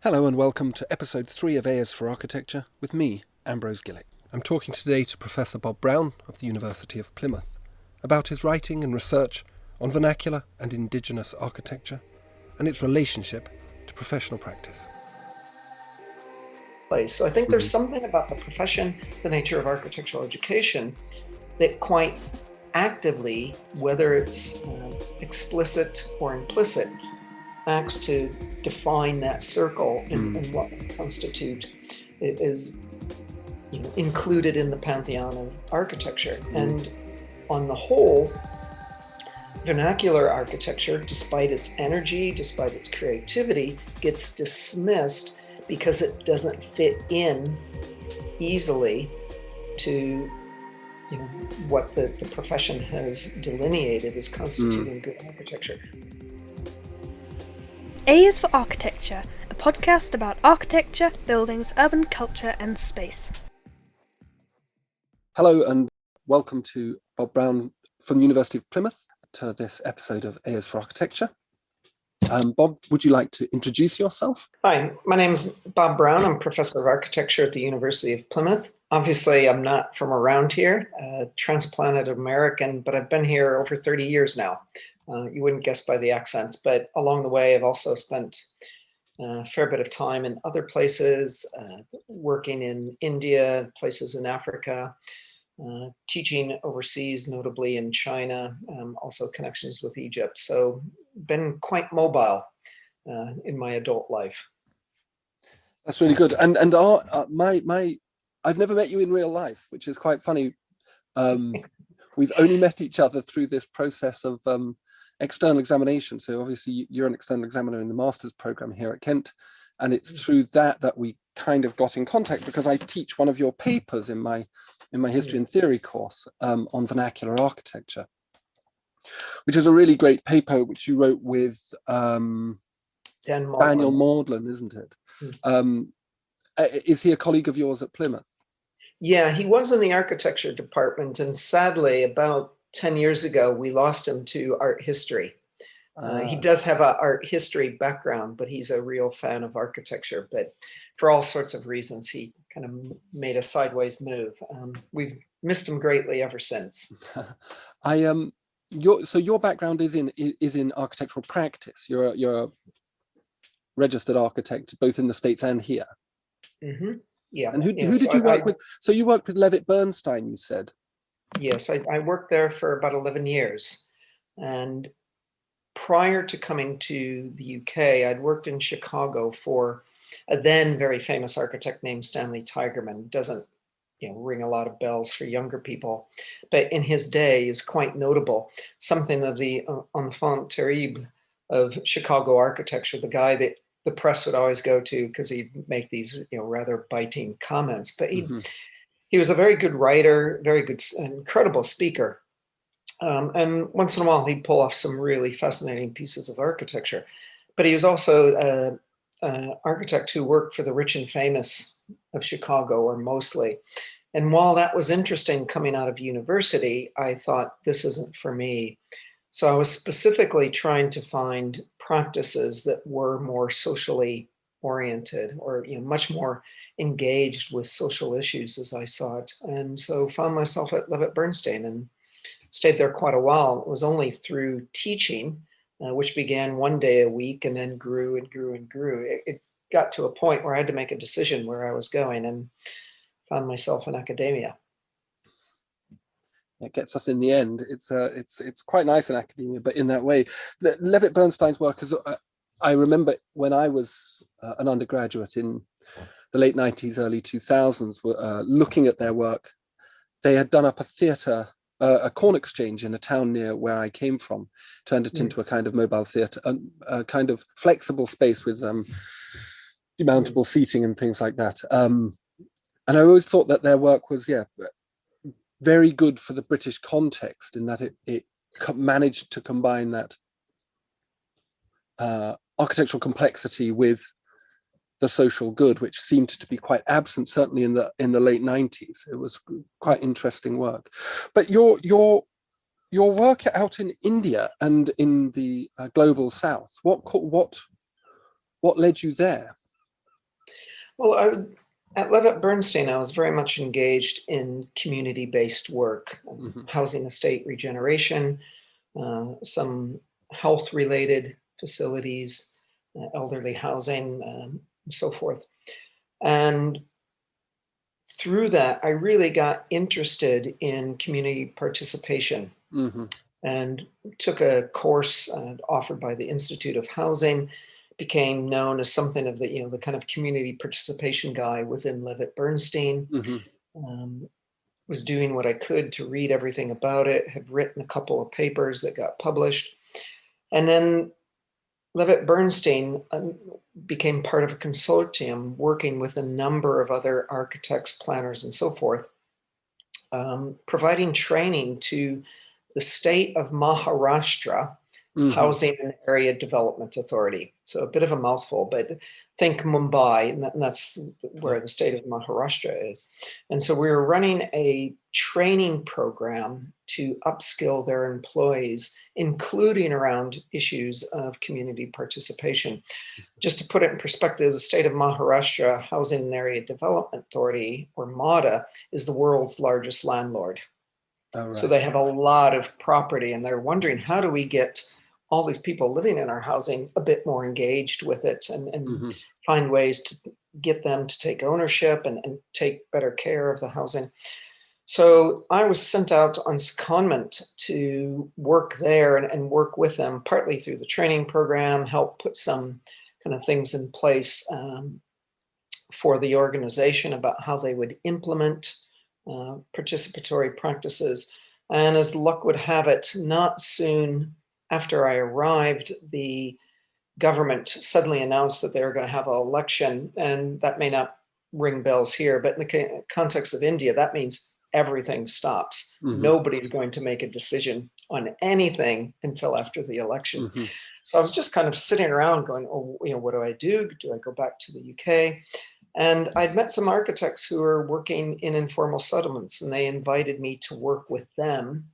Hello and welcome to episode 3 of Ayers for Architecture with me, Ambrose Gillick. I'm talking today to Professor Bob Brown of the University of Plymouth about his writing and research on vernacular and indigenous architecture and its relationship to professional practice. So I think there's something about the profession, the nature of architectural education, that quite actively, whether it's explicit or implicit, acts to define that circle and what constitute is included in the pantheon of architecture. And on the whole, vernacular architecture, despite its energy, despite its creativity, gets dismissed because it doesn't fit in easily to what the profession has delineated as constituting good architecture. A is for Architecture, a podcast about architecture, buildings, urban culture and space. Hello and welcome to Bob Brown from the University of Plymouth to this episode of Ayers for Architecture. Bob, would you like to introduce yourself? Hi, my name is Bob Brown. I'm Professor of Architecture at the University of Plymouth. Obviously, I'm not from around here, transplanted American, but I've been here over 30 years now. You wouldn't guess by the accent, but along the way, I've also spent a fair bit of time in other places, working in India, places in Africa, teaching overseas, notably in China, also connections with Egypt. So been quite mobile in my adult life. That's really good. And I've never met you in real life, which is quite funny. We've only met each other through this process of external examination. So obviously you're an external examiner in the master's program here at Kent. And it's through that we kind of got in contact because I teach one of your papers in my history and theory course on vernacular architecture, which is a really great paper which you wrote with Daniel Maudlin, isn't it? Is he a colleague of yours at Plymouth? Yeah, he was in the architecture department, and sadly, about 10 years ago, we lost him to art history. He does have an art history background, but he's a real fan of architecture. But for all sorts of reasons, he kind of made a sideways move. We've missed him greatly ever since. Your background is in architectural practice. You're a registered architect both in the States and here. Mm-hmm. Yeah. And who did you work with? So you worked with Levitt Bernstein, you said. Yes, I worked there for about 11 years. And prior to coming to the UK, I'd worked in Chicago for a then very famous architect named Stanley Tigerman. Doesn't ring a lot of bells for younger people, but in his day is quite notable. Something of the enfant terrible of Chicago architecture, the guy that the press would always go to because he'd make these rather biting comments. But he was a very good writer, very good, incredible speaker. And once in a while, he'd pull off some really fascinating pieces of architecture. But he was also an architect who worked for the rich and famous of Chicago, or mostly. And while that was interesting coming out of university, I thought, this isn't for me. So I was specifically trying to find practices that were more socially oriented or much more engaged with social issues as I saw it. And so found myself at Levitt Bernstein and stayed there quite a while. It was only through teaching, which began one day a week and then grew and grew and grew. It got to a point where I had to make a decision where I was going and found myself in academia. It gets us in the end. It's quite nice in academia, but in that way, Levitt Bernstein's work is. I remember when I was an undergraduate in the late 90s, early 2000s, looking at their work. They had done up a theatre, a corn exchange in a town near where I came from, turned it into a kind of mobile theatre, a kind of flexible space with demountable seating and things like that. And I always thought that their work was, very good for the British context in that it managed to combine that architectural complexity with the social good, which seemed to be quite absent, certainly in the late 90s. It was quite interesting work. But your work out in India and in the global South, what led you there? Well, at Levitt Bernstein, I was very much engaged in community-based work, housing estate regeneration, some health-related facilities, elderly housing, and so forth. And through that, I really got interested in community participation and took a course offered by the Institute of Housing, became known as something of the kind of community participation guy within Levitt Bernstein. Was doing what I could to read everything about it, had written a couple of papers that got published. And then Levitt Bernstein became part of a consortium working with a number of other architects, planners, and so forth, providing training to the state of Maharashtra Housing and Area Development Authority. So a bit of a mouthful, but think Mumbai, and that's where the state of Maharashtra is. And so we were running a training program to upskill their employees, including around issues of community participation. Just to put it in perspective, the state of Maharashtra Housing and Area Development Authority, or MADA, is the world's largest landlord. Right. So they have a lot of property, and they're wondering, how do we get all these people living in our housing a bit more engaged with it and find ways to get them to take ownership and take better care of the housing. So I was sent out on secondment to work there and work with them, partly through the training program, help put some kind of things in place for the organization about how they would implement participatory practices. And as luck would have it, not soon after I arrived, the government suddenly announced that they were going to have an election. And that may not ring bells here, but in the context of India, that means everything stops. Nobody's going to make a decision on anything until after the election. So I was just kind of sitting around going, oh, what do I do? Do I go back to the UK? And I'd met some architects who were working in informal settlements, and they invited me to work with them.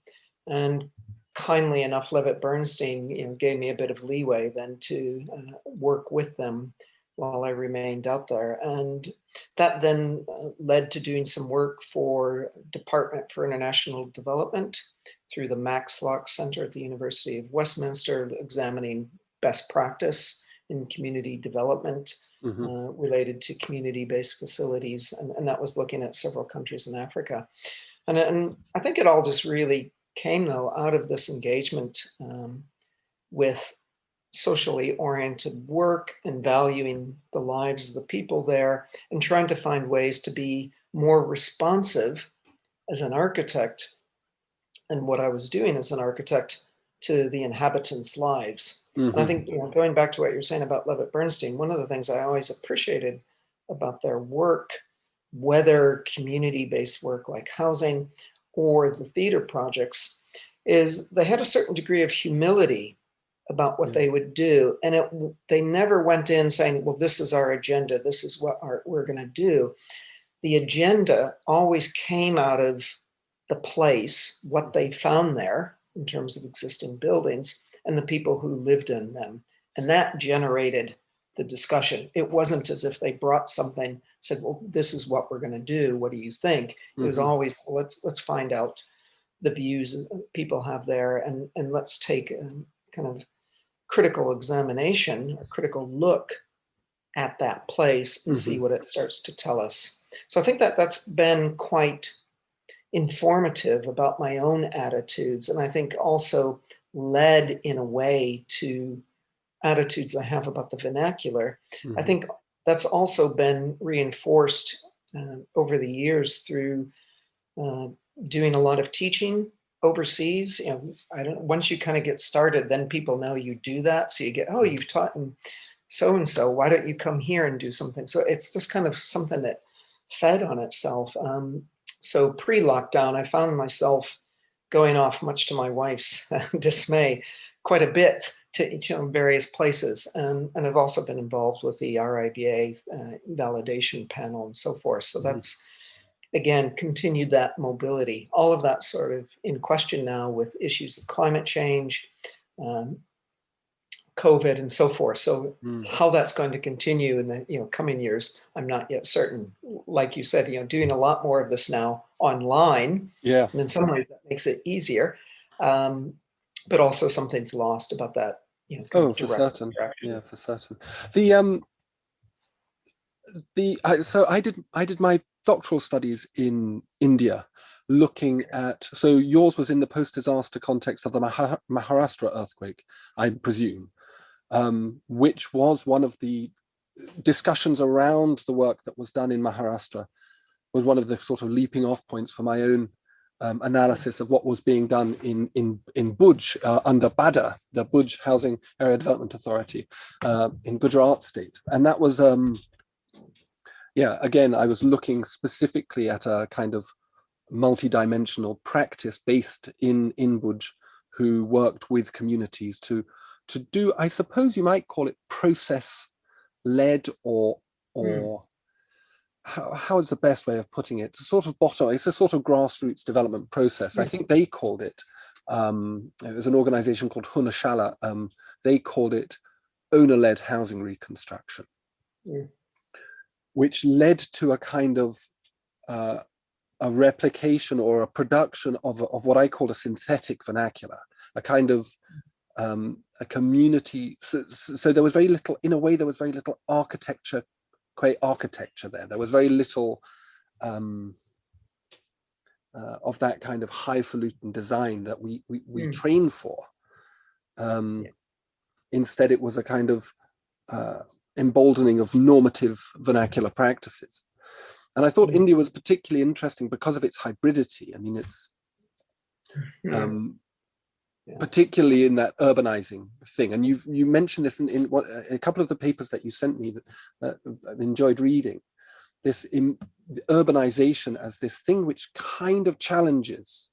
And kindly enough, Levitt Bernstein, gave me a bit of leeway then to work with them while I remained out there. And that then led to doing some work for Department for International Development through the Max Lock Center at the University of Westminster, examining best practice in community development related to community-based facilities. And that was looking at several countries in Africa. And I think it all just really came, though, out of this engagement with socially oriented work and valuing the lives of the people there and trying to find ways to be more responsive as an architect and what I was doing as an architect to the inhabitants' lives. And I think, going back to what you're saying about Levitt Bernstein, one of the things I always appreciated about their work, whether community-based work like housing or the theater projects, is they had a certain degree of humility about what they would do. And they never went in saying, well, this is our agenda, this is what we're going to do. The agenda always came out of the place, what they found there in terms of existing buildings and the people who lived in them. And that generated the discussion. It wasn't as if they brought something, said, well, this is what we're going to do. What do you think? It was always, let's find out the views people have there, and let's take a kind of critical examination or critical look at that place and see what it starts to tell us. So I think that's been quite informative about my own attitudes, and I think also led in a way to attitudes I have about the vernacular. I think that's also been reinforced over the years through doing a lot of teaching overseas. Once you kind of get started, then people know you do that. So you get, oh, you've taught in so-and-so, why don't you come here and do something? So it's just kind of something that fed on itself. So pre-lockdown, I found myself going off, much to my wife's dismay, quite a bit to various places. And I've also been involved with the RIBA validation panel and so forth. So that's, again, continued that mobility. All of that sort of in question now with issues of climate change, COVID and so forth. So Mm. how that's going to continue in the coming years, I'm not yet certain. Like you said, doing a lot more of this now online. Yeah. And in some ways that makes it easier. But also something's lost about that, kind Oh, of for direct certain. interaction. Yeah, for certain. So I did my doctoral studies in India, looking at, so yours was in the post-disaster context of the Maharashtra earthquake, I presume, which was one of the discussions around the work that was done in Maharashtra, was one of the sort of leaping off points for my own analysis of what was being done in Bhuj under BADA, the Bhuj Housing Area Development Authority in Gujarat state. And that was, again, I was looking specifically at a kind of multi-dimensional practice based in Bhuj, who worked with communities to do, I suppose you might call it process-led or how is the best way of putting it? It's a sort of grassroots development process. I think they called it, there's an organization called Hunashala, they called it owner-led housing reconstruction, which led to a kind of a replication or a production of what I call a synthetic vernacular, a kind of a community. So there was very little, in a way, there was very little architecture there. There was very little of that kind of highfalutin design that we train for. Instead, it was a kind of emboldening of normative vernacular practices. And I thought India was particularly interesting because of its hybridity. I mean, it's particularly in that urbanizing thing. And you mentioned this in a couple of the papers that you sent me that I've enjoyed reading. This urbanization as this thing which kind of challenges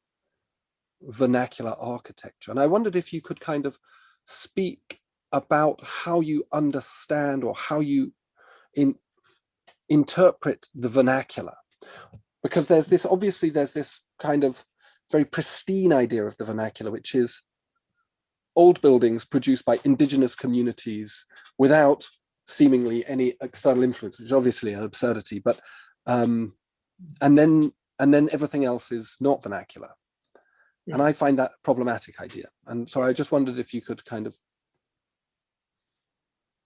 vernacular architecture. And I wondered if you could kind of speak about how you understand or how you interpret the vernacular, because there's this kind of very pristine idea of the vernacular, which is old buildings produced by indigenous communities without seemingly any external influence, which is obviously an absurdity, but and then everything else is not vernacular. And I find that a problematic idea. And so I just wondered if you could kind of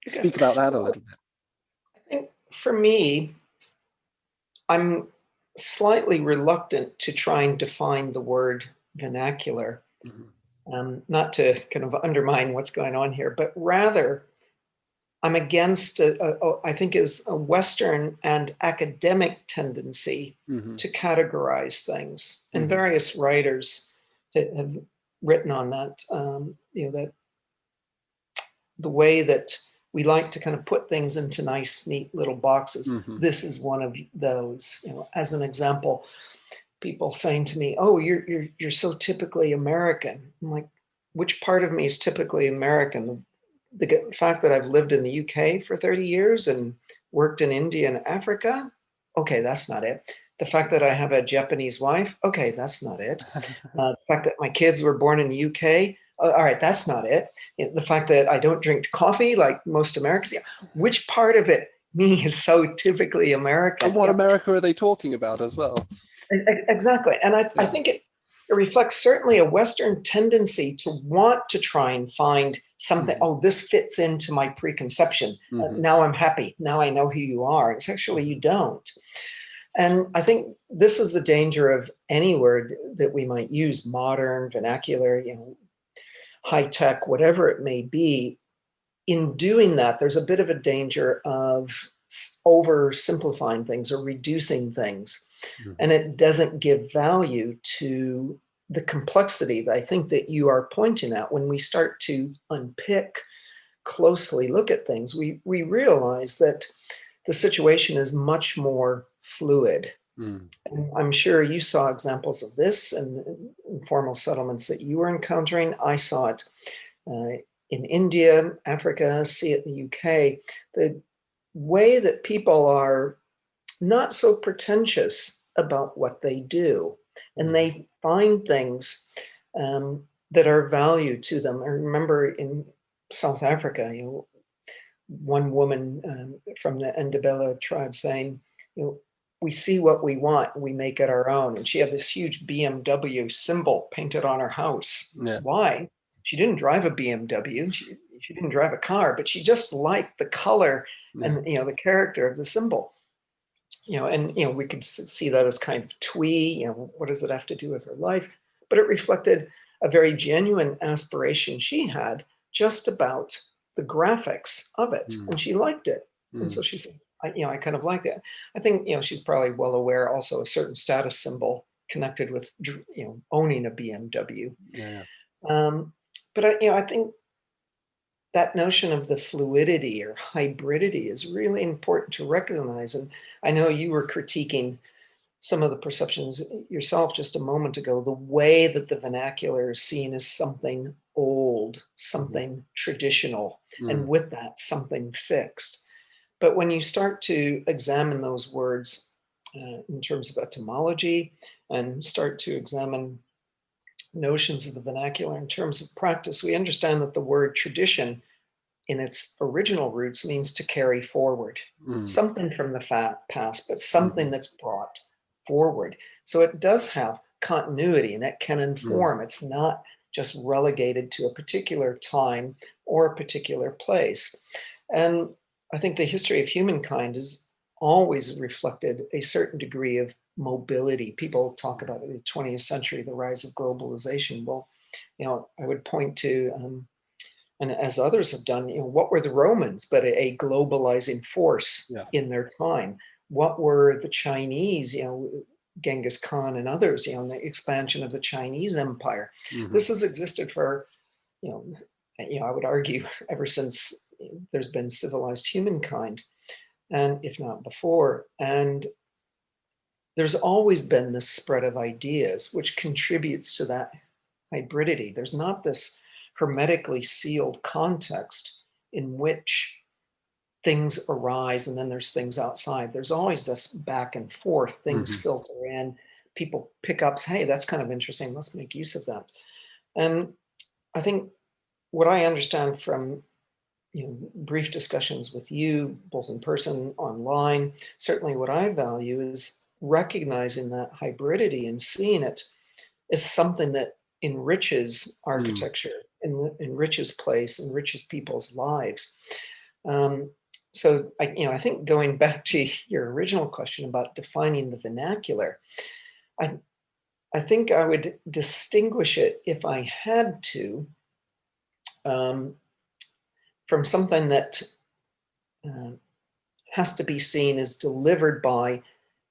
speak about that a little bit. I think for me, I'm slightly reluctant to try and define the word vernacular, not to kind of undermine what's going on here, but rather I'm against, I think, is a Western and academic tendency to categorize things. And various writers have written on that, that the way that we like to kind of put things into nice, neat little boxes. This is one of those. As an example, people saying to me, "Oh, you're so typically American." I'm like, which part of me is typically American? The fact that I've lived in the UK for 30 years and worked in India and Africa? Okay, that's not it. The fact that I have a Japanese wife? Okay, that's not it. The fact that my kids were born in the UK? All right, that's not it. The fact that I don't drink coffee like most Americans. Which part of it, me, is so typically American? And what America are they talking about as well? Exactly. And I think it reflects certainly a Western tendency to want to try and find something, oh, this fits into my preconception. Now I'm happy. Now I know who you are. It's actually, you don't. And I think this is the danger of any word that we might use, modern, vernacular, high tech, whatever it may be. In doing that, there's a bit of a danger of oversimplifying things or reducing things. And it doesn't give value to the complexity that I think that you are pointing at. When we start to unpick, closely look at things, we realize that the situation is much more fluid. And I'm sure you saw examples of this in informal settlements that you were encountering. I saw it in India, Africa, see it in the UK. The way that people are not so pretentious about what they do, and they find things that are value to them. I remember in South Africa, one woman from the Ndebele tribe saying, we see what we want, we make it our own. And she had this huge BMW symbol painted on her house. Yeah. Why? She didn't drive a BMW. She didn't drive a car, but she just liked the color and the character of the symbol. And we could see that as kind of twee. What does it have to do with her life? But it reflected a very genuine aspiration she had just about the graphics of it, and she liked it. And so she said, I kind of like it. I think she's probably well aware also a certain status symbol connected with owning a BMW. But I think that notion of the fluidity or hybridity is really important to recognize. And I know you were critiquing some of the perceptions yourself just a moment ago, the way that the vernacular is seen as something old, something traditional, and with that, something fixed. But when you start to examine those words in terms of etymology and start to examine notions of the vernacular in terms of practice, we understand that the word tradition in its original roots means to carry forward something from the past, but something that's brought forward. So it does have continuity and it can inform. It's not just relegated to a particular time or a particular place. And I think the history of humankind has always reflected a certain degree of mobility. People talk about in the 20th century, the rise of globalization. Well, I would point to and as others have done, what were the Romans but a globalizing force in their time? What were the Chinese, Genghis Khan and others, in the expansion of the Chinese empire? This has existed for, I would argue ever since there's been civilized humankind, and if not before. And there's always been this spread of ideas, which contributes to that hybridity. There's not this hermetically sealed context in which things arise and then there's things outside. There's always this back and forth, things filter in, people pick up, say, hey, that's kind of interesting, let's make use of that. And I think what I understand from brief discussions with you, both in person, online, certainly what I value is recognizing that hybridity and seeing it as something that enriches architecture, enriches place, enriches people's lives. So I think going back to your original question about defining the vernacular, I think I would distinguish it, if I had to, from something that has to be seen as delivered by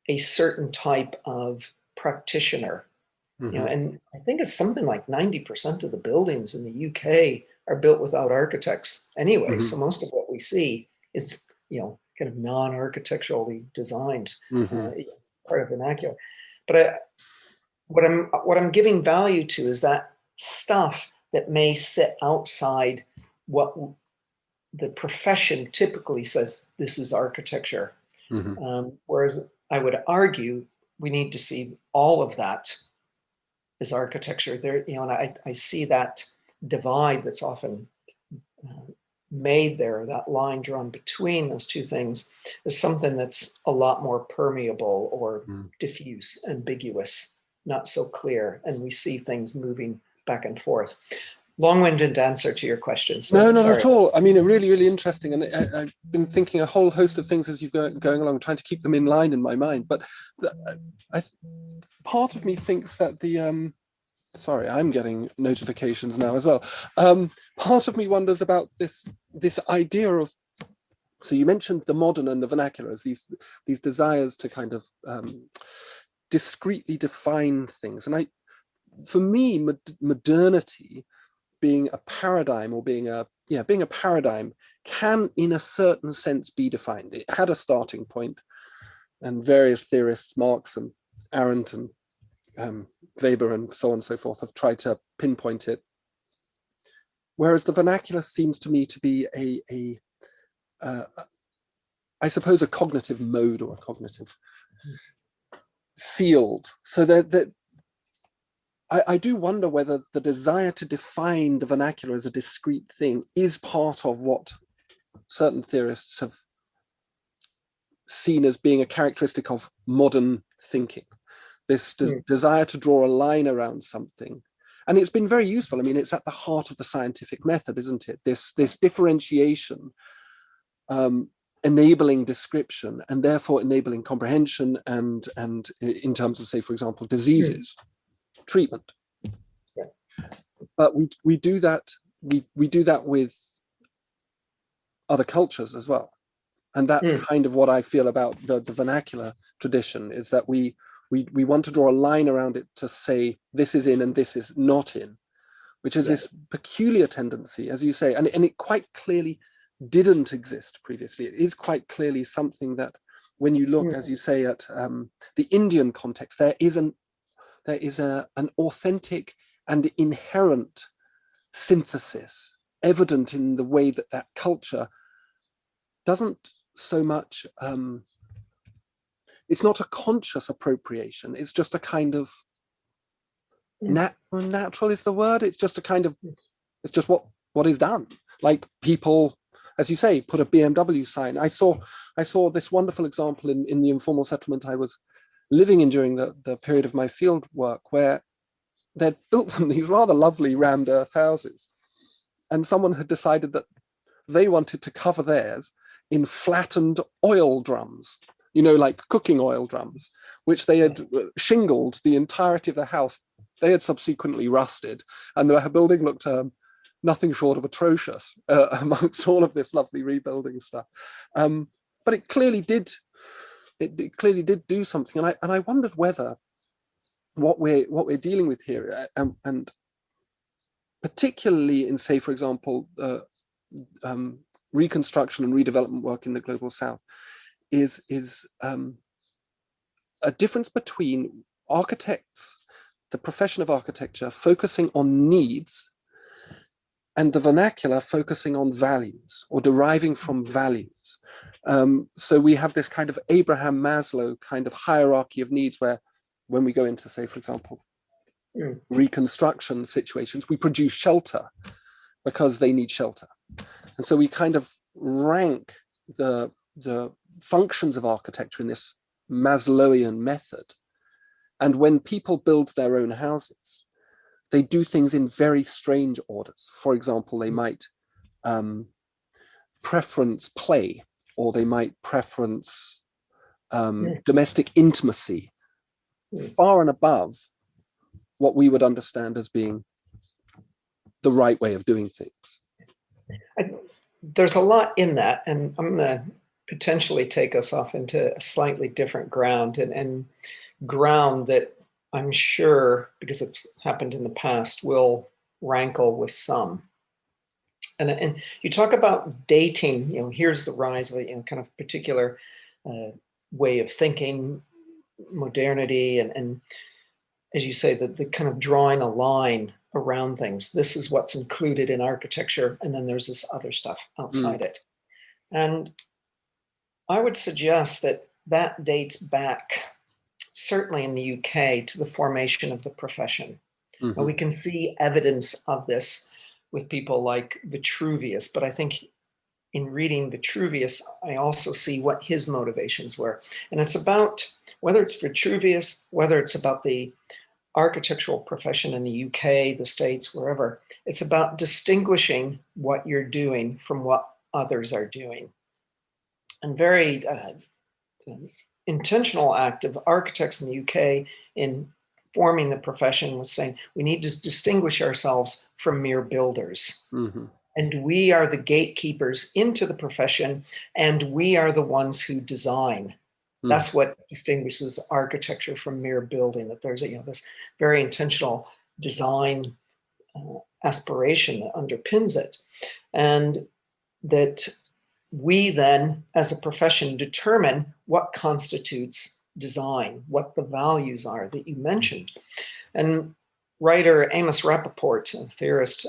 a certain type of practitioner. And I think it's something like 90% of the buildings in the UK are built without architects anyway. So most of what we see is, kind of non-architecturally designed, part of vernacular. But what I'm giving value to is that stuff that may sit outside what the profession typically says this is architecture. Whereas I would argue we need to see all of that as architecture. There, and I see that divide that's often made there, that line drawn between those two things, as something that's a lot more permeable or diffuse, ambiguous, not so clear. And we see things moving back and forth. Long-winded answer to your question. So no, not at all. I mean, really, really interesting. And I've been thinking a whole host of things as you've going along, trying to keep them in line in my mind. But part of me thinks that the sorry, I'm getting notifications now as well. Part of me wonders about this idea of, so you mentioned the modern and the vernacular as these desires to kind of discreetly define things. And for me, modernity being a paradigm, or being a paradigm, can in a certain sense be defined. It had a starting point, and various theorists, Marx and Arendt and Weber and so on and so forth, have tried to pinpoint it. Whereas the vernacular seems to me to be I suppose, a cognitive mode or a cognitive field. So that I do wonder whether the desire to define the vernacular as a discrete thing is part of what certain theorists have seen as being a characteristic of modern thinking. This desire to draw a line around something. And it's been very useful. I mean, it's at the heart of the scientific method, isn't it? This differentiation, enabling description, and therefore enabling comprehension, and in terms of, say, for example, diseases, treatment. Yeah. But we do that, we do that with other cultures as well. And that's kind of what I feel about the vernacular tradition, is that we want to draw a line around it to say this is in and this is not in, which is this peculiar tendency, as you say, and it quite clearly didn't exist previously. It is quite clearly something that, when you look, as you say, at the Indian context, there is an authentic and inherent synthesis evident in the way that culture doesn't so much, it's not a conscious appropriation, it's just a kind of natural is the word, it's just a kind of, it's just what is done. Like people, as you say, put a BMW sign. I saw this wonderful example in the informal settlement I was living in during the period of my field work, where they'd built them these rather lovely rammed earth houses, and someone had decided that they wanted to cover theirs in flattened oil drums, like cooking oil drums, which they had shingled the entirety of the house. They had subsequently rusted, and the building looked nothing short of atrocious amongst all of this lovely rebuilding stuff. But it clearly did do something, and I wondered whether what we're dealing with here, and particularly in, say, for example, reconstruction and redevelopment work in the global south, is a difference between architects, the profession of architecture, focusing on needs, and the vernacular focusing on values, or deriving from values. So we have this kind of Abraham Maslow kind of hierarchy of needs, where when we go into, say, for example, reconstruction situations, we produce shelter because they need shelter. And so we kind of rank the functions of architecture in this Maslowian method. And when people build their own houses, they do things in very strange orders. For example, they might preference play, or they might preference domestic intimacy, far and above what we would understand as being the right way of doing things. There's a lot in that, and I'm going to potentially take us off into a slightly different ground, and ground that I'm sure, because it's happened in the past, will rankle with some. And you talk about dating, here's the rise of a kind of particular way of thinking, modernity, and as you say, the kind of drawing a line around things. This is what's included in architecture, and then there's this other stuff outside it. And I would suggest that dates back, certainly in the UK, to the formation of the profession. And we can see evidence of this with people like Vitruvius, but I think in reading Vitruvius, I also see what his motivations were. And it's about, whether it's Vitruvius, whether it's about the architectural profession in the UK, the States, wherever, it's about distinguishing what you're doing from what others are doing. And very intentional act of architects in the UK in forming the profession was saying, we need to distinguish ourselves from mere builders. And we are the gatekeepers into the profession, and we are the ones who design. That's what distinguishes architecture from mere building, that there's this very intentional design aspiration that underpins it. And that we then, as a profession, determine what constitutes design, what the values are that you mentioned. And writer Amos Rappaport, a theorist,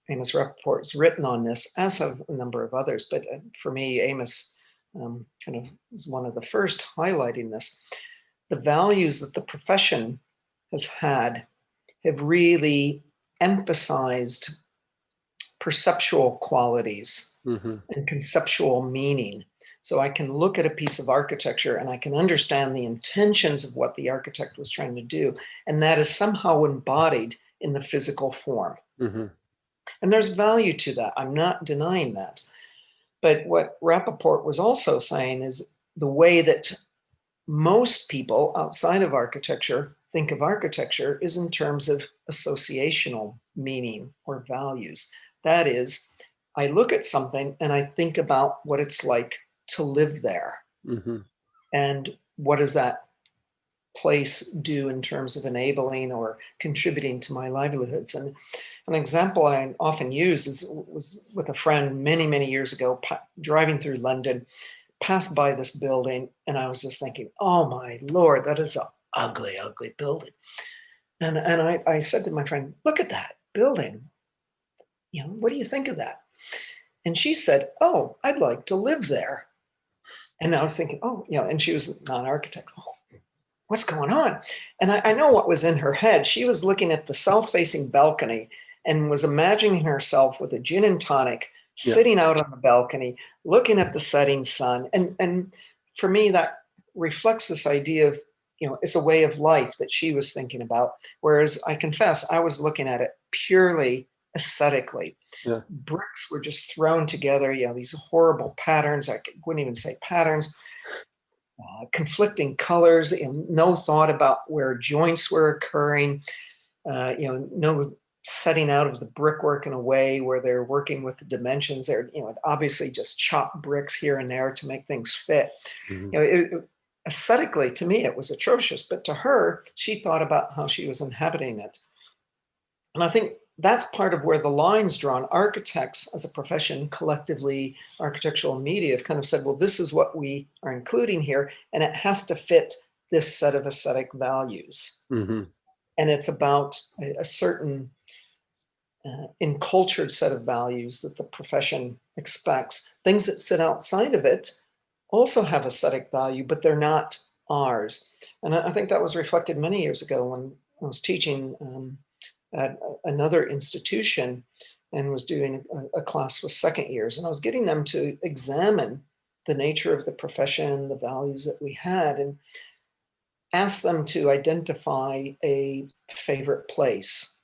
Amos Rappaport has written on this, as have a number of others, but for me, Amos kind of was one of the first highlighting this. The values that the profession has had have really emphasized perceptual qualities and conceptual meaning. So I can look at a piece of architecture and I can understand the intentions of what the architect was trying to do. And that is somehow embodied in the physical form. And there's value to that. I'm not denying that. But what Rappaport was also saying is the way that most people outside of architecture think of architecture is in terms of associational meaning or values. That is, I look at something and I think about what it's like to live there. And what does that place do in terms of enabling or contributing to my livelihoods? And an example I often use was with a friend many, many years ago, driving through London, passed by this building, and I was just thinking, oh my Lord, that is an ugly, ugly building. And I said to my friend, look at that building. What do you think of that? And she said, oh, I'd like to live there. And I was thinking, and she was not an architect. Oh, what's going on? And I know what was in her head. She was looking at the south-facing balcony and was imagining herself with a gin and tonic, sitting out on the balcony, looking at the setting sun. And for me, that reflects this idea of, it's a way of life that she was thinking about. Whereas I confess, I was looking at it purely aesthetically. Bricks were just thrown together, these horrible patterns. I wouldn't even say patterns. Conflicting colors, no thought about where joints were occurring, no setting out of the brickwork in a way where they're working with the dimensions. They're, obviously just chop bricks here and there to make things fit. Aesthetically, to me, it was atrocious, but to her, she thought about how she was inhabiting it. And I think that's part of where the line's drawn. Architects as a profession, collectively, architectural media have kind of said, well, this is what we are including here, and it has to fit this set of aesthetic values. And it's about a certain encultured set of values that the profession expects. Things that sit outside of it also have aesthetic value, but they're not ours. And I think that was reflected many years ago when I was teaching at another institution and was doing a class with second years. And I was getting them to examine the nature of the profession, the values that we had, and ask them to identify a favorite place.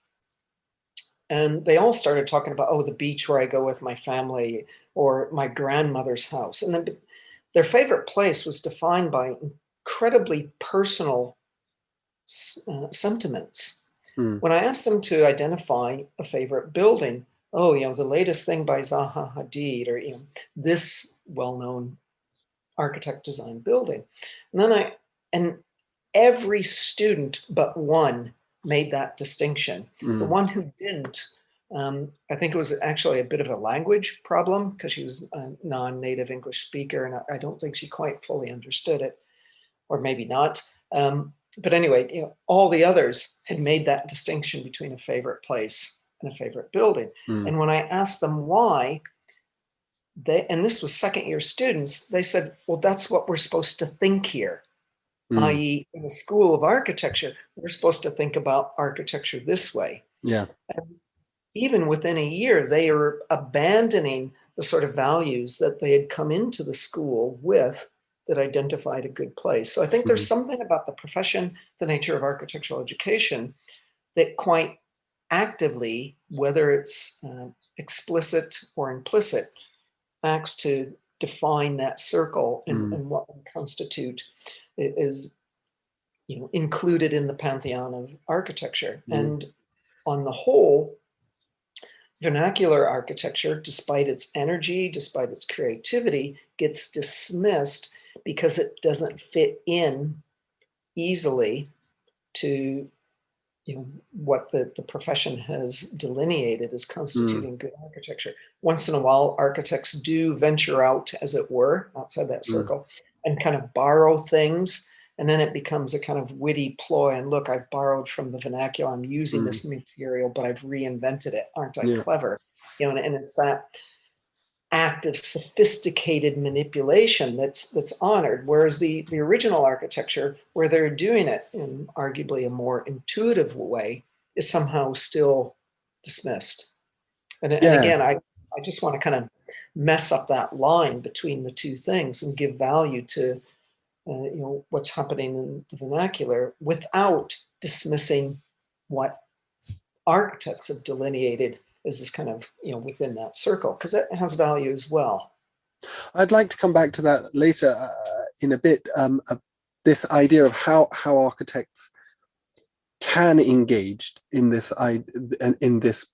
And they all started talking about, the beach where I go with my family, or my grandmother's house. And then their favorite place was defined by incredibly personal sentiments. When I asked them to identify a favorite building, the latest thing by Zaha Hadid, or this well-known architect designed building. And every student but one made that distinction. The one who didn't, I think it was actually a bit of a language problem, because she was a non-native English speaker, and I don't think she quite fully understood it, or maybe not. But anyway, all the others had made that distinction between a favorite place and a favorite building. And when I asked them why, and this was second year students, they said, well, that's what we're supposed to think here. I.e., in the School of Architecture, we're supposed to think about architecture this way. And even within a year, they are abandoning the sort of values that they had come into the school with, that identified a good place. So I think there's something about the profession, the nature of architectural education, that quite actively, whether it's explicit or implicit, acts to define that circle and what would constitute is included in the pantheon of architecture. And on the whole, vernacular architecture, despite its energy, despite its creativity, gets dismissed because it doesn't fit in easily to what the profession has delineated as constituting good architecture. Once in a while, architects do venture out, as it were, outside that circle, and kind of borrow things. And then it becomes a kind of witty ploy. And look, I've borrowed from the vernacular. I'm using this material, but I've reinvented it. Aren't I clever? And it's that act of sophisticated manipulation that's honored, whereas the original architecture, where they're doing it in arguably a more intuitive way, is somehow still dismissed. And Yeah. again, I just want to kind of mess up that line between the two things and give value to what's happening in the vernacular without dismissing what architects have delineated as this kind of within that circle, because it has value as well. I'd like to come back to that later in a bit. This idea of how architects can engage in this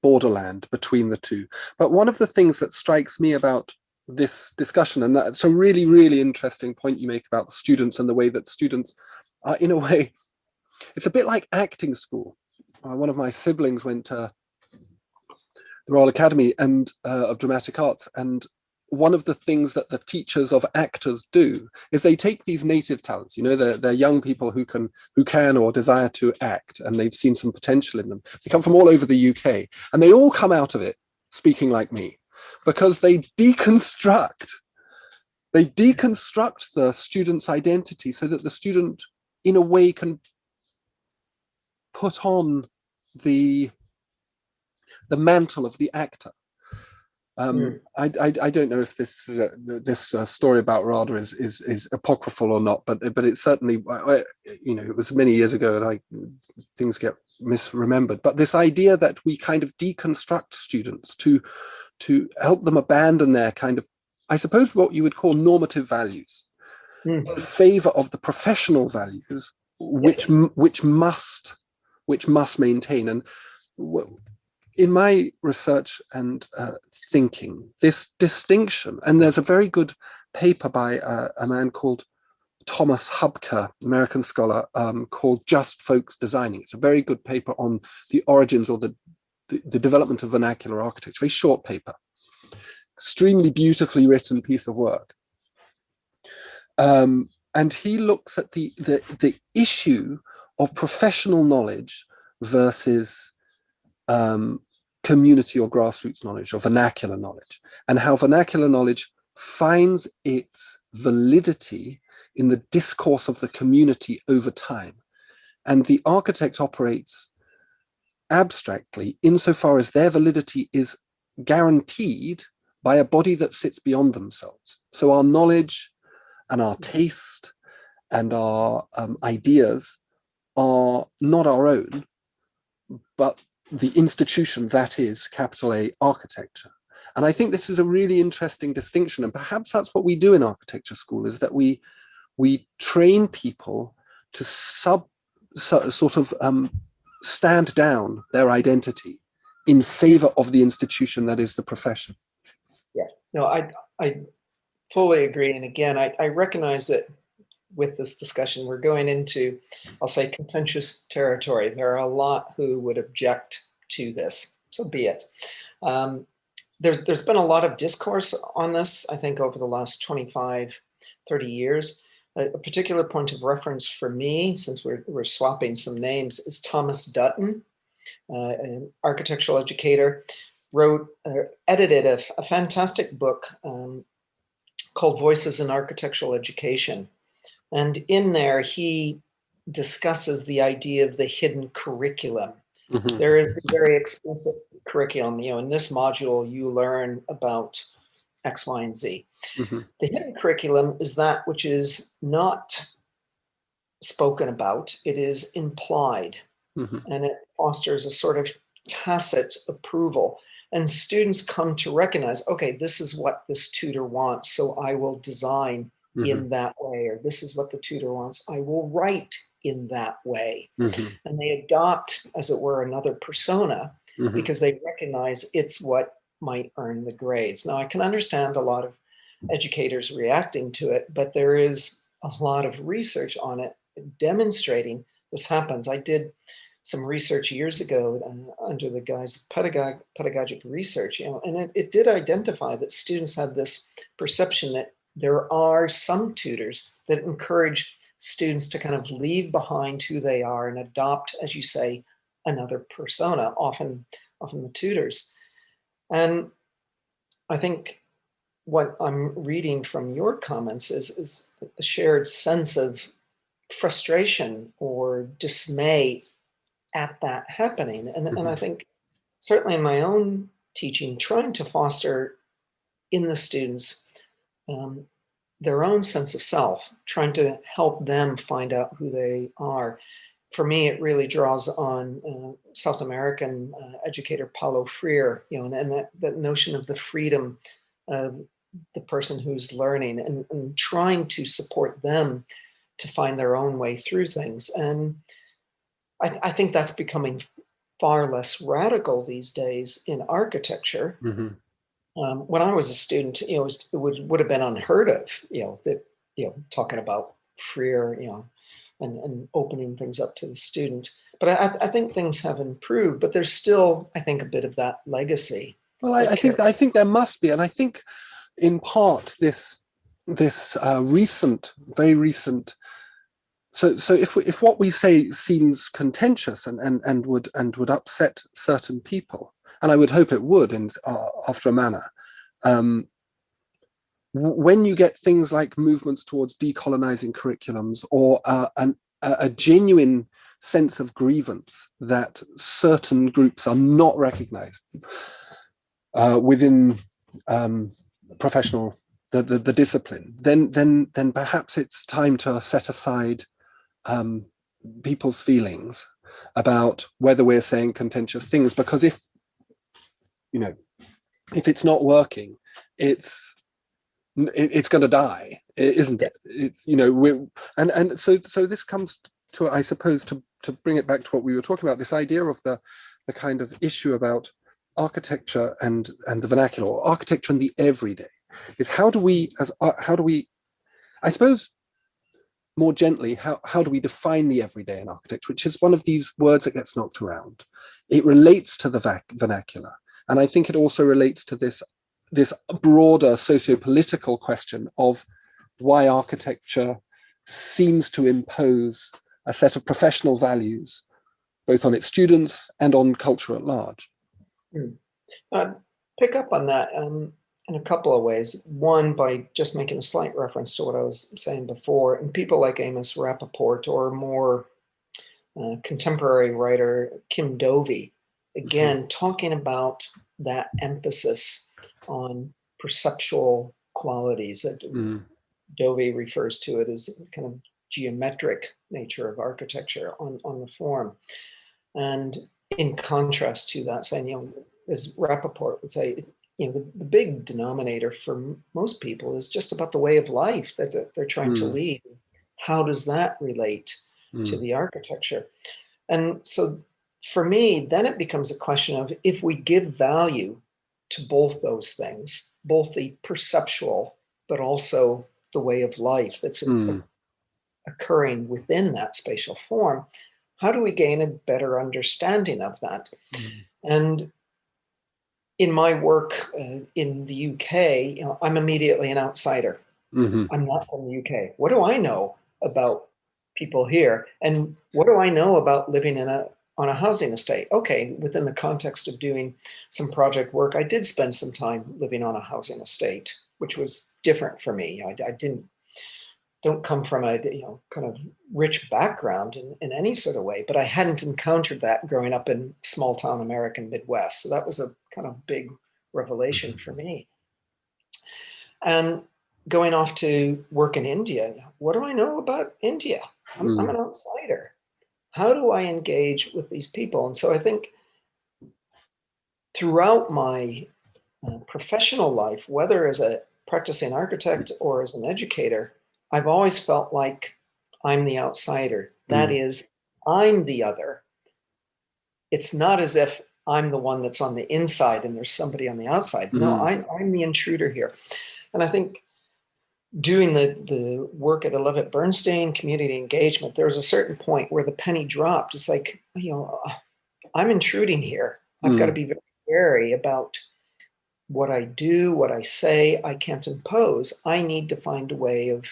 borderland between the two. But one of the things that strikes me about this discussion, and that's a really, really interesting point you make about the students and the way that students are, in a way, it's a bit like acting school. One of my siblings went to the Royal Academy of Dramatic Arts, and one of the things that the teachers of actors do is they take these native talents, they're young people who can or desire to act, and they've seen some potential in them. They come from all over the UK, and they all come out of it speaking like me, because they deconstruct the student's identity so that the student, in a way, can put on the mantle of the actor. I don't know if this story about Rada is apocryphal or not, but it's certainly, it was many years ago, and things get misremembered. But this idea that we kind of deconstruct students to help them abandon their kind of, I suppose, what you would call normative values, in favor of the professional values, which must maintain. And in my research and thinking, this distinction, and there's a very good paper by a man called Thomas Hubker, American scholar, called Just Folks Designing. It's a very good paper on the origins or the development of vernacular architecture, very short paper, extremely beautifully written piece of work. And he looks at the issue of professional knowledge versus community or grassroots knowledge or vernacular knowledge, and how vernacular knowledge finds its validity in the discourse of the community over time. And the architect operates abstractly insofar as their validity is guaranteed by a body that sits beyond themselves. So our knowledge and our taste and our ideas are not our own, but the institution that is, capital A, architecture. And I think this is a really interesting distinction, and perhaps that's what we do in architecture school, is that we train people to stand down their identity in favor of the institution that is the profession. Yeah, no, I fully agree. And again, I recognize that with this discussion, we're going into, I'll say, contentious territory. There are a lot who would object to this, so be it. There's been a lot of discourse on this, I think, over the last 25, 30 years. A particular point of reference for me, since we're swapping some names, is Thomas Dutton, an architectural educator, edited a fantastic book called Voices in Architectural Education. And in there, he discusses the idea of the hidden curriculum. Mm-hmm. There is a very explicit curriculum. In this module, you learn about X, Y, and Z. Mm-hmm. The hidden curriculum is that which is not spoken about. It is implied. Mm-hmm. And it fosters a sort of tacit approval. And students come to recognize, okay, this is what this tutor wants, so I will design mm-hmm. in that way, or this is what the tutor wants, I will write in that way. Mm-hmm. And they adopt, as it were, another persona mm-hmm. because they recognize it's what might earn the grades. Now, I can understand a lot of educators reacting to it, but there is a lot of research on it demonstrating this happens. I did some research years ago under the guise of pedagogic research, and it did identify that students had this perception that there are some tutors that encourage students to kind of leave behind who they are and adopt, as you say, another persona, often the tutors. And I think what I'm reading from your comments is a shared sense of frustration or dismay at that happening. And I Mhm. think certainly in my own teaching, trying to foster in the students um, their own sense of self, trying to help them find out who they are. For me, it really draws on South American educator Paulo Freire, and that notion of the freedom of the person who's learning, and trying to support them to find their own way through things. And I think that's becoming far less radical these days in architecture. Mhm. When I was a student, would have been unheard of, that, talking about Freire, and opening things up to the student. But I think things have improved, but there's still, I think, a bit of that legacy Well, that I think there must be, and I think in part this very recent. So if what we say seems contentious and would upset certain people, and I would hope it would after a manner, um, when you get things like movements towards decolonizing curriculums, or a genuine sense of grievance that certain groups are not recognized within professional the discipline, then perhaps it's time to set aside people's feelings about whether we're saying contentious things, because if it's not working, it's going to die, isn't Yeah. it? It's we're and so this comes to, I suppose, to bring it back to what we were talking about, this idea of the kind of issue about architecture and the vernacular, or architecture and the everyday, is how do we I suppose more gently, how do we define the everyday in architecture, which is one of these words that gets knocked around. It relates to the vernacular, and I think it also relates to this broader socio-political question of why architecture seems to impose a set of professional values both on its students and on culture at large. Pick up on that in a couple of ways. One, by just making a slight reference to what I was saying before, and people like Amos Rappaport, or more contemporary writer Kim Dovey, again, talking about that emphasis on perceptual qualities. That Dovey refers to it as kind of geometric nature of architecture on the form. And in contrast to that, saying, as Rappaport would say, the big denominator for most people is just about the way of life that they're trying to lead. How does that relate to the architecture? And so for me, then it becomes a question of, if we give value to both those things, both the perceptual, but also the way of life that's occurring within that spatial form, how do we gain a better understanding of that? And in my work in the UK, I'm immediately an outsider. I'm not from the UK. What do I know about people here? And what do I know about living on a housing estate? Okay, within the context of doing some project work, I did spend some time living on a housing estate, which was different for me. I don't come from a kind of rich background in any sort of way, but I hadn't encountered that growing up in small town American Midwest. So that was a kind of big revelation for me. And going off to work in India, what do I know about India? I'm an outsider. How do I engage with these people? And so I think throughout my professional life, whether as a practicing architect or as an educator, I've always felt like I'm the outsider. That is, I'm the other. It's not as if I'm the one that's on the inside and there's somebody on the outside. No, I'm the intruder here. And I think doing the work at Levitt Bernstein, community engagement, there was a certain point where the penny dropped. It's like, I'm intruding here. I've got to be very wary about what I do, what I say. I can't impose. I need to find a way of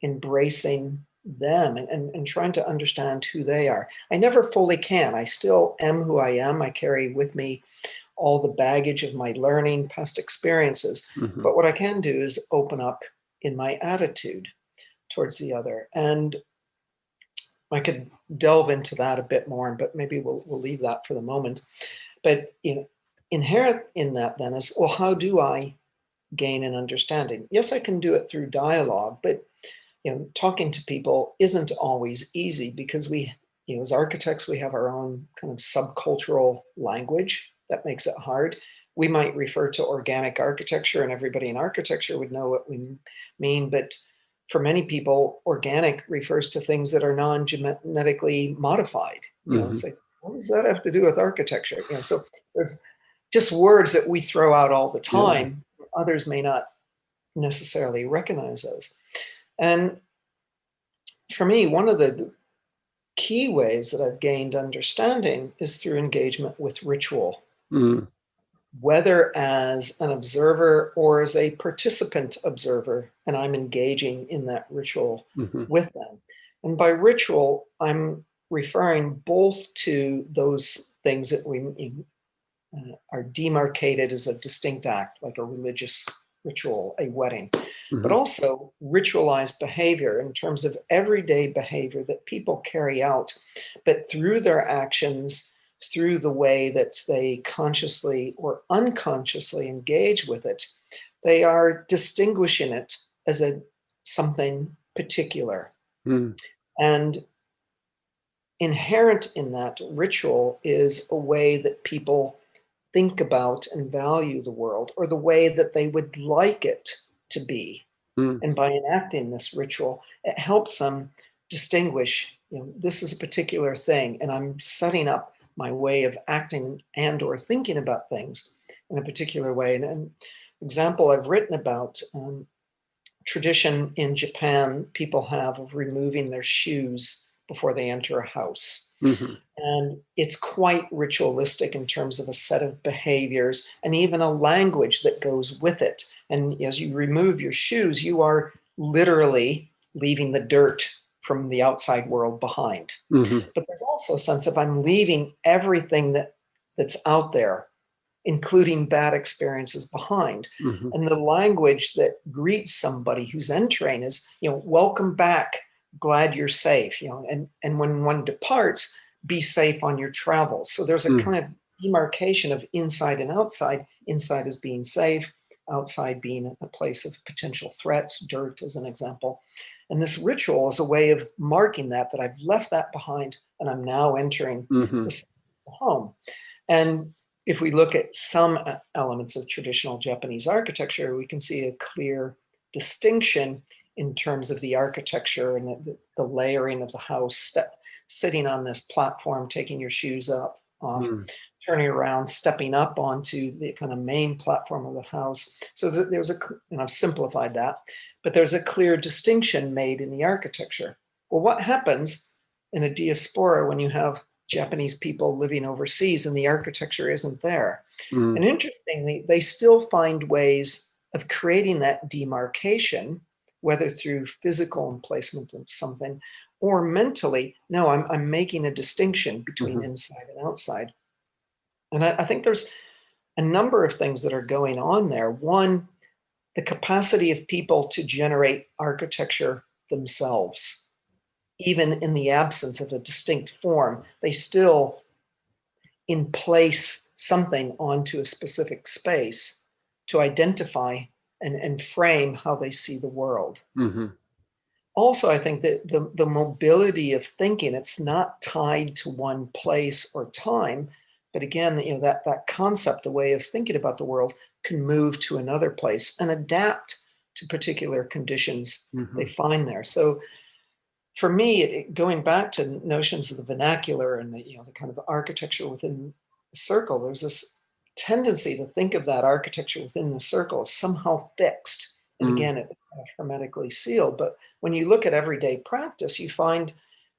embracing them and trying to understand who they are. I never fully can. I still am who I am. I carry with me all the baggage of my learning, past experiences. But what I can do is open up in my attitude towards the other. And I could delve into that a bit more, but maybe we'll leave that for the moment. But inherent in that then is, well, how do I gain an understanding? Yes, I can do it through dialogue, but talking to people isn't always easy because we, as architects, we have our own kind of subcultural language that makes it hard. We might refer to organic architecture, and everybody in architecture would know what we mean, but for many people, organic refers to things that are non-genetically modified. It's like, what does that have to do with architecture? So there's just words that we throw out all the time. Yeah. Others may not necessarily recognize those. And for me, one of the key ways that I've gained understanding is through engagement with ritual. Whether as an observer or as a participant observer, and I'm engaging in that ritual with them. And by ritual, I'm referring both to those things that we are demarcated as a distinct act, like a religious ritual, a wedding, but also ritualized behavior in terms of everyday behavior that people carry out, but through their actions, through the way that they consciously or unconsciously engage with it, they are distinguishing it as something particular. And inherent in that ritual is a way that people think about and value the world, or the way that they would like it to be. And by enacting this ritual, it helps them distinguish, this is a particular thing, and I'm setting up my way of acting and or thinking about things in a particular way. And an example I've written about, tradition in Japan people have of removing their shoes before they enter a house. And it's quite ritualistic in terms of a set of behaviors and even a language that goes with it. And as you remove your shoes, you are literally leaving the dirt from the outside world behind. But there's also a sense of I'm leaving everything that's out there, including bad experiences, behind. And the language that greets somebody who's entering is, welcome back, glad you're safe, and when one departs, be safe on your travels. So there's a kind of demarcation of inside and outside. Inside is being safe, outside being a place of potential threats, dirt as an example. And this ritual is a way of marking that I've left that behind and I'm now entering this home. And if we look at some elements of traditional Japanese architecture, we can see a clear distinction in terms of the architecture and the layering of the house, sitting on this platform, taking your shoes off, turning around, stepping up onto the kind of main platform of the house. So there's and I've simplified that, but there's a clear distinction made in the architecture. Well, what happens in a diaspora when you have Japanese people living overseas and the architecture isn't there? And interestingly, they still find ways of creating that demarcation, whether through physical emplacement of something or mentally. No, I'm making a distinction between inside and outside. And I think there's a number of things that are going on there. One, the capacity of people to generate architecture themselves. Even in the absence of a distinct form, they still place something onto a specific space to identify and frame how they see the world. Also, I think that the mobility of thinking, it's not tied to one place or time, but again, that concept, the way of thinking about the world, can move to another place and adapt to particular conditions they find there. So for me, going back to notions of the vernacular and the kind of architecture within the circle, there's this tendency to think of that architecture within the circle as somehow fixed. And again, it's hermetically sealed. But when you look at everyday practice, you find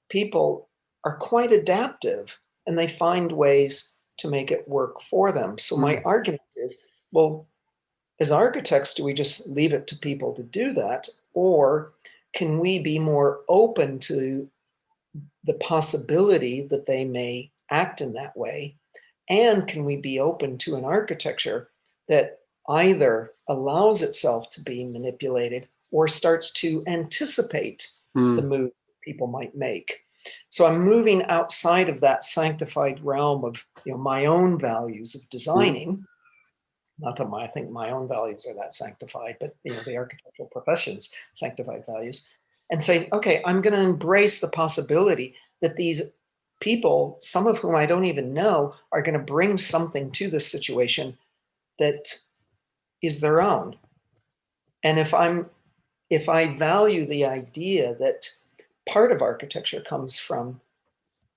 people are quite adaptive and they find ways to make it work for them. So my argument is, well, as architects, do we just leave it to people to do that? Or can we be more open to the possibility that they may act in that way? And can we be open to an architecture that either allows itself to be manipulated or starts to anticipate the move people might make? So I'm moving outside of that sanctified realm of, my own values of designing. Not that I think my own values are that sanctified, but the architectural profession's sanctified values, and saying, okay, I'm going to embrace the possibility that these people, some of whom I don't even know, are going to bring something to this situation that is their own. And if I value the idea that part of architecture comes from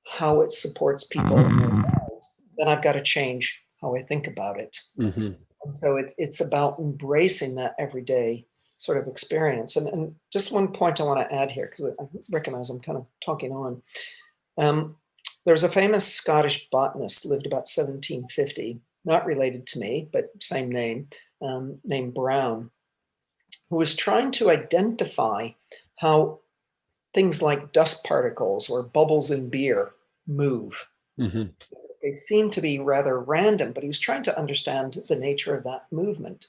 how it supports people in their lives, then I've got to change how I think about it. Mm-hmm. And so it's about embracing that everyday sort of experience. And just one point I want to add here, because I recognize I'm kind of talking on. There's a famous Scottish botanist, lived about 1750, not related to me, but same name, named Brown, who was trying to identify how things like dust particles or bubbles in beer move. Mm-hmm. They seem to be rather random, but he was trying to understand the nature of that movement.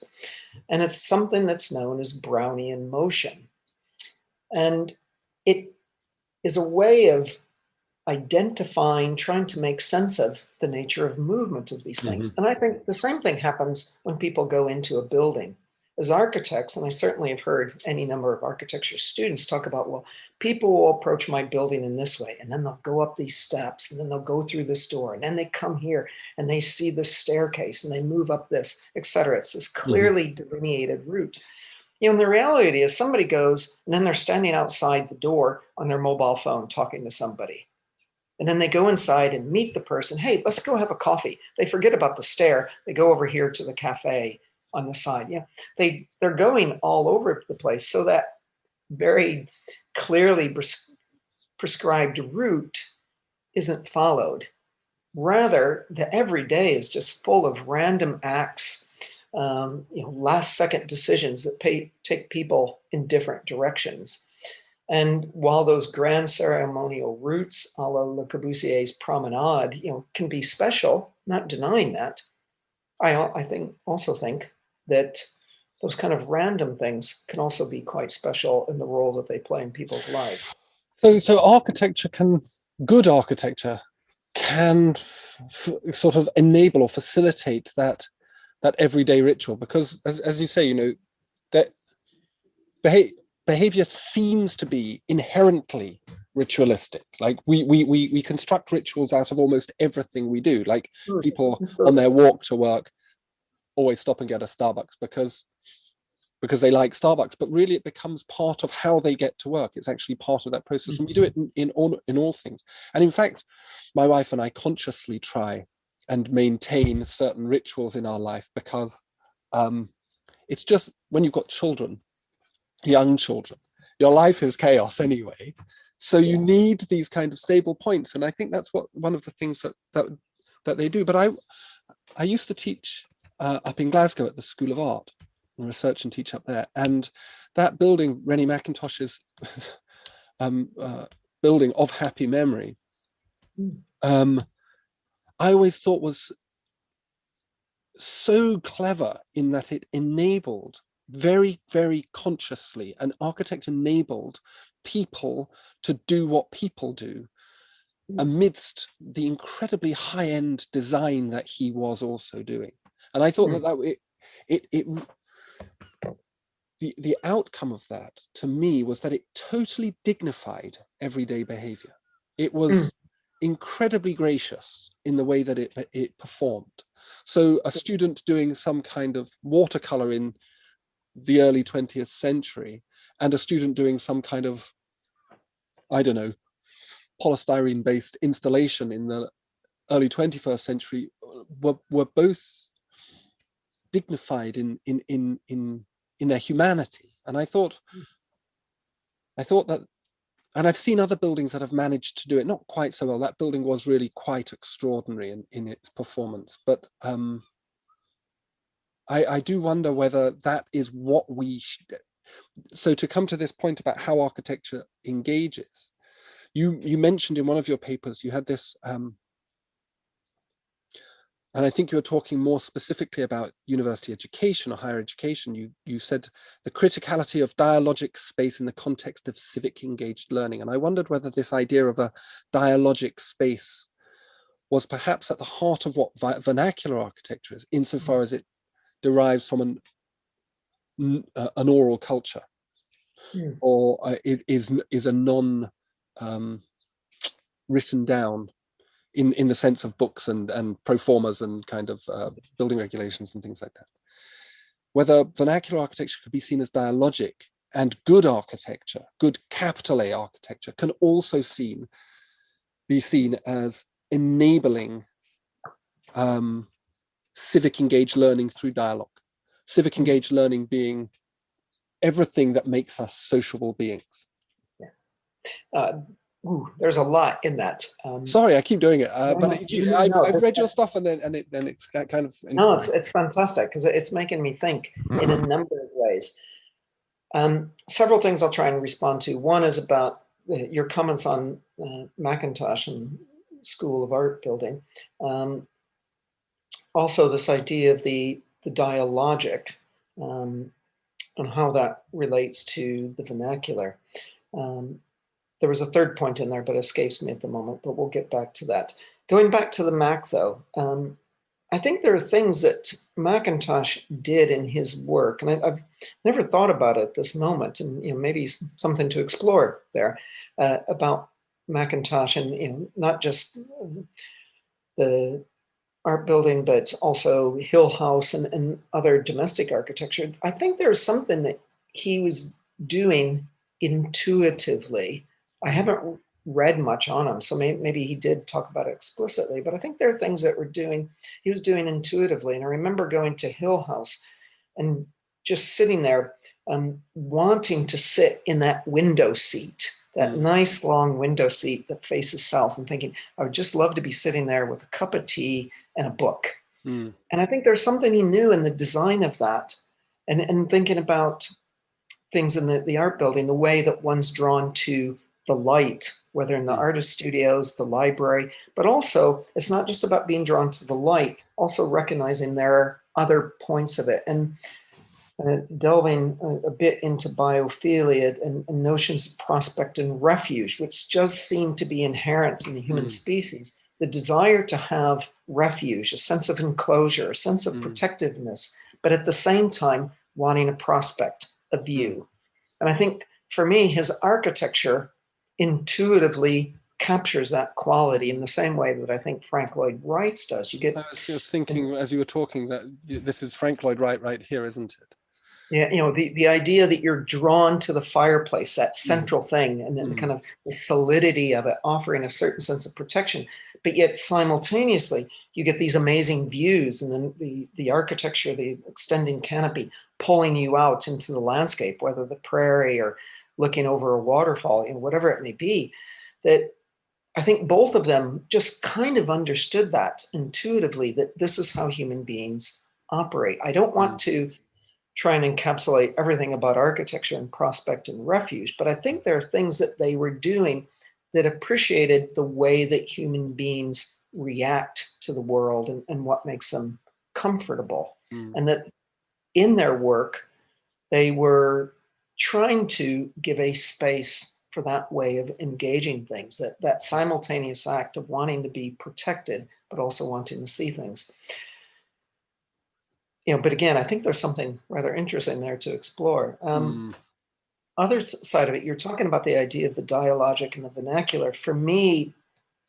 And it's something that's known as Brownian motion. And it is a way of identifying, trying to make sense of the nature of movement of these things. Mm-hmm. And I think the same thing happens when people go into a building. As architects, and I certainly have heard any number of architecture students talk about, well, people will approach my building in this way, and then they'll go up these steps, and then they'll go through this door, and then they come here, and they see this staircase, and they move up this, etc. It's this clearly delineated route. And the reality is somebody goes, and then they're standing outside the door on their mobile phone talking to somebody. And then they go inside and meet the person. Hey, let's go have a coffee. They forget about the stair. They go over here to the cafe on the side. Yeah, they're going all over the place. So that very clearly prescribed route isn't followed. Rather, the everyday is just full of random acts, last second decisions that take people in different directions. And while those grand ceremonial routes, a la Le Corbusier's promenade, can be special, not denying that, I also think that those kind of random things can also be quite special in the role that they play in people's lives. So good architecture can sort of enable or facilitate that everyday ritual, because as you say, that behavior seems to be inherently ritualistic. Like we construct rituals out of almost everything we do. Like people on their walk to work always stop and get a Starbucks because they like Starbucks, but really it becomes part of how they get to work. It's actually part of that process, and we do it in all things. And in fact, my wife and I consciously try and maintain certain rituals in our life, because it's just, when you've got children, young children, your life is chaos anyway, so you need these kind of stable points. And I think that's one of the things that they do. But I used to teach up in Glasgow at the School of Art, and research and teach up there, and that building, Rennie Mackintosh's building of happy memory, I always thought was so clever in that it enabled very, very consciously, an architect enabled people to do what people do amidst the incredibly high-end design that he was also doing. And I thought that the outcome of that, to me, was that it totally dignified everyday behavior. It was incredibly gracious in the way that it performed. So a student doing some kind of watercolor in the early 20th century and a student doing some kind of, I don't know, polystyrene-based installation in the early 21st century were both dignified in their humanity. And I thought that, and I've seen other buildings that have managed to do it not quite so well. That building was really quite extraordinary in its performance, but I do wonder whether that is what we should. So to come to this point about how architecture engages, you mentioned in one of your papers, you had this and I think you were talking more specifically about university education or higher education. You said the criticality of dialogic space in the context of civic engaged learning. And I wondered whether this idea of a dialogic space was perhaps at the heart of what vernacular architecture is, insofar as it derives from an oral culture, or it is a non written down in the sense of books and pro formas and kind of building regulations and things like that. Whether vernacular architecture could be seen as dialogic, and good architecture, good capital A architecture, can also be seen as enabling civic engaged learning through dialogue. Civic engaged learning being everything that makes us sociable beings. There's a lot in that. Sorry, I keep doing it, but I've read your stuff, and then it's kind of no, it's fantastic because it's making me think in a number of ways. Several things I'll try and respond to. One is about your comments on Mackintosh and School of Art building. Also, this idea of the dialogic and how that relates to the vernacular. There was a third point in there, but it escapes me at the moment, but we'll get back to that. Going back to the Mac, though, I think there are things that Mackintosh did in his work, and I've never thought about it at this moment, and maybe something to explore there about Mackintosh, and not just the art building, but also Hill House and other domestic architecture. I think there's something that he was doing intuitively. I haven't read much on him, so maybe he did talk about it explicitly, but I think there are things that he was doing intuitively. And I remember going to Hill House and just sitting there wanting to sit in that window seat, that nice long window seat that faces south, and thinking, I would just love to be sitting there with a cup of tea and a book. And I think there's something he knew in the design of that, and thinking about things in the art building, the way that one's drawn to the light, whether in the artist studios, the library, but also it's not just about being drawn to the light, also recognizing there are other points of it. And delving a bit into biophilia and notions of prospect and refuge, which does seem to be inherent in the human species. The desire to have refuge, a sense of enclosure, a sense of protectiveness, but at the same time, wanting a prospect, a view. And I think for me, his architecture intuitively captures that quality in the same way that I think Frank Lloyd Wright's does. I was just thinking as you were talking that this is Frank Lloyd Wright right here, isn't it? Yeah, the idea that you're drawn to the fireplace, that central thing, and then kind of the solidity of it, offering a certain sense of protection, but yet simultaneously you get these amazing views, and then the architecture, the extending canopy, pulling you out into the landscape, whether the prairie or looking over a waterfall, whatever it may be. That I think both of them just kind of understood that intuitively, that this is how human beings operate. I don't want to try and encapsulate everything about architecture and prospect and refuge, but I think there are things that they were doing that appreciated the way that human beings react to the world and what makes them comfortable. And that in their work, they were trying to give a space for that way of engaging things, that simultaneous act of wanting to be protected, but also wanting to see things. But again, I think there's something rather interesting there to explore. Other side of it, you're talking about the idea of the dialogic and the vernacular. For me,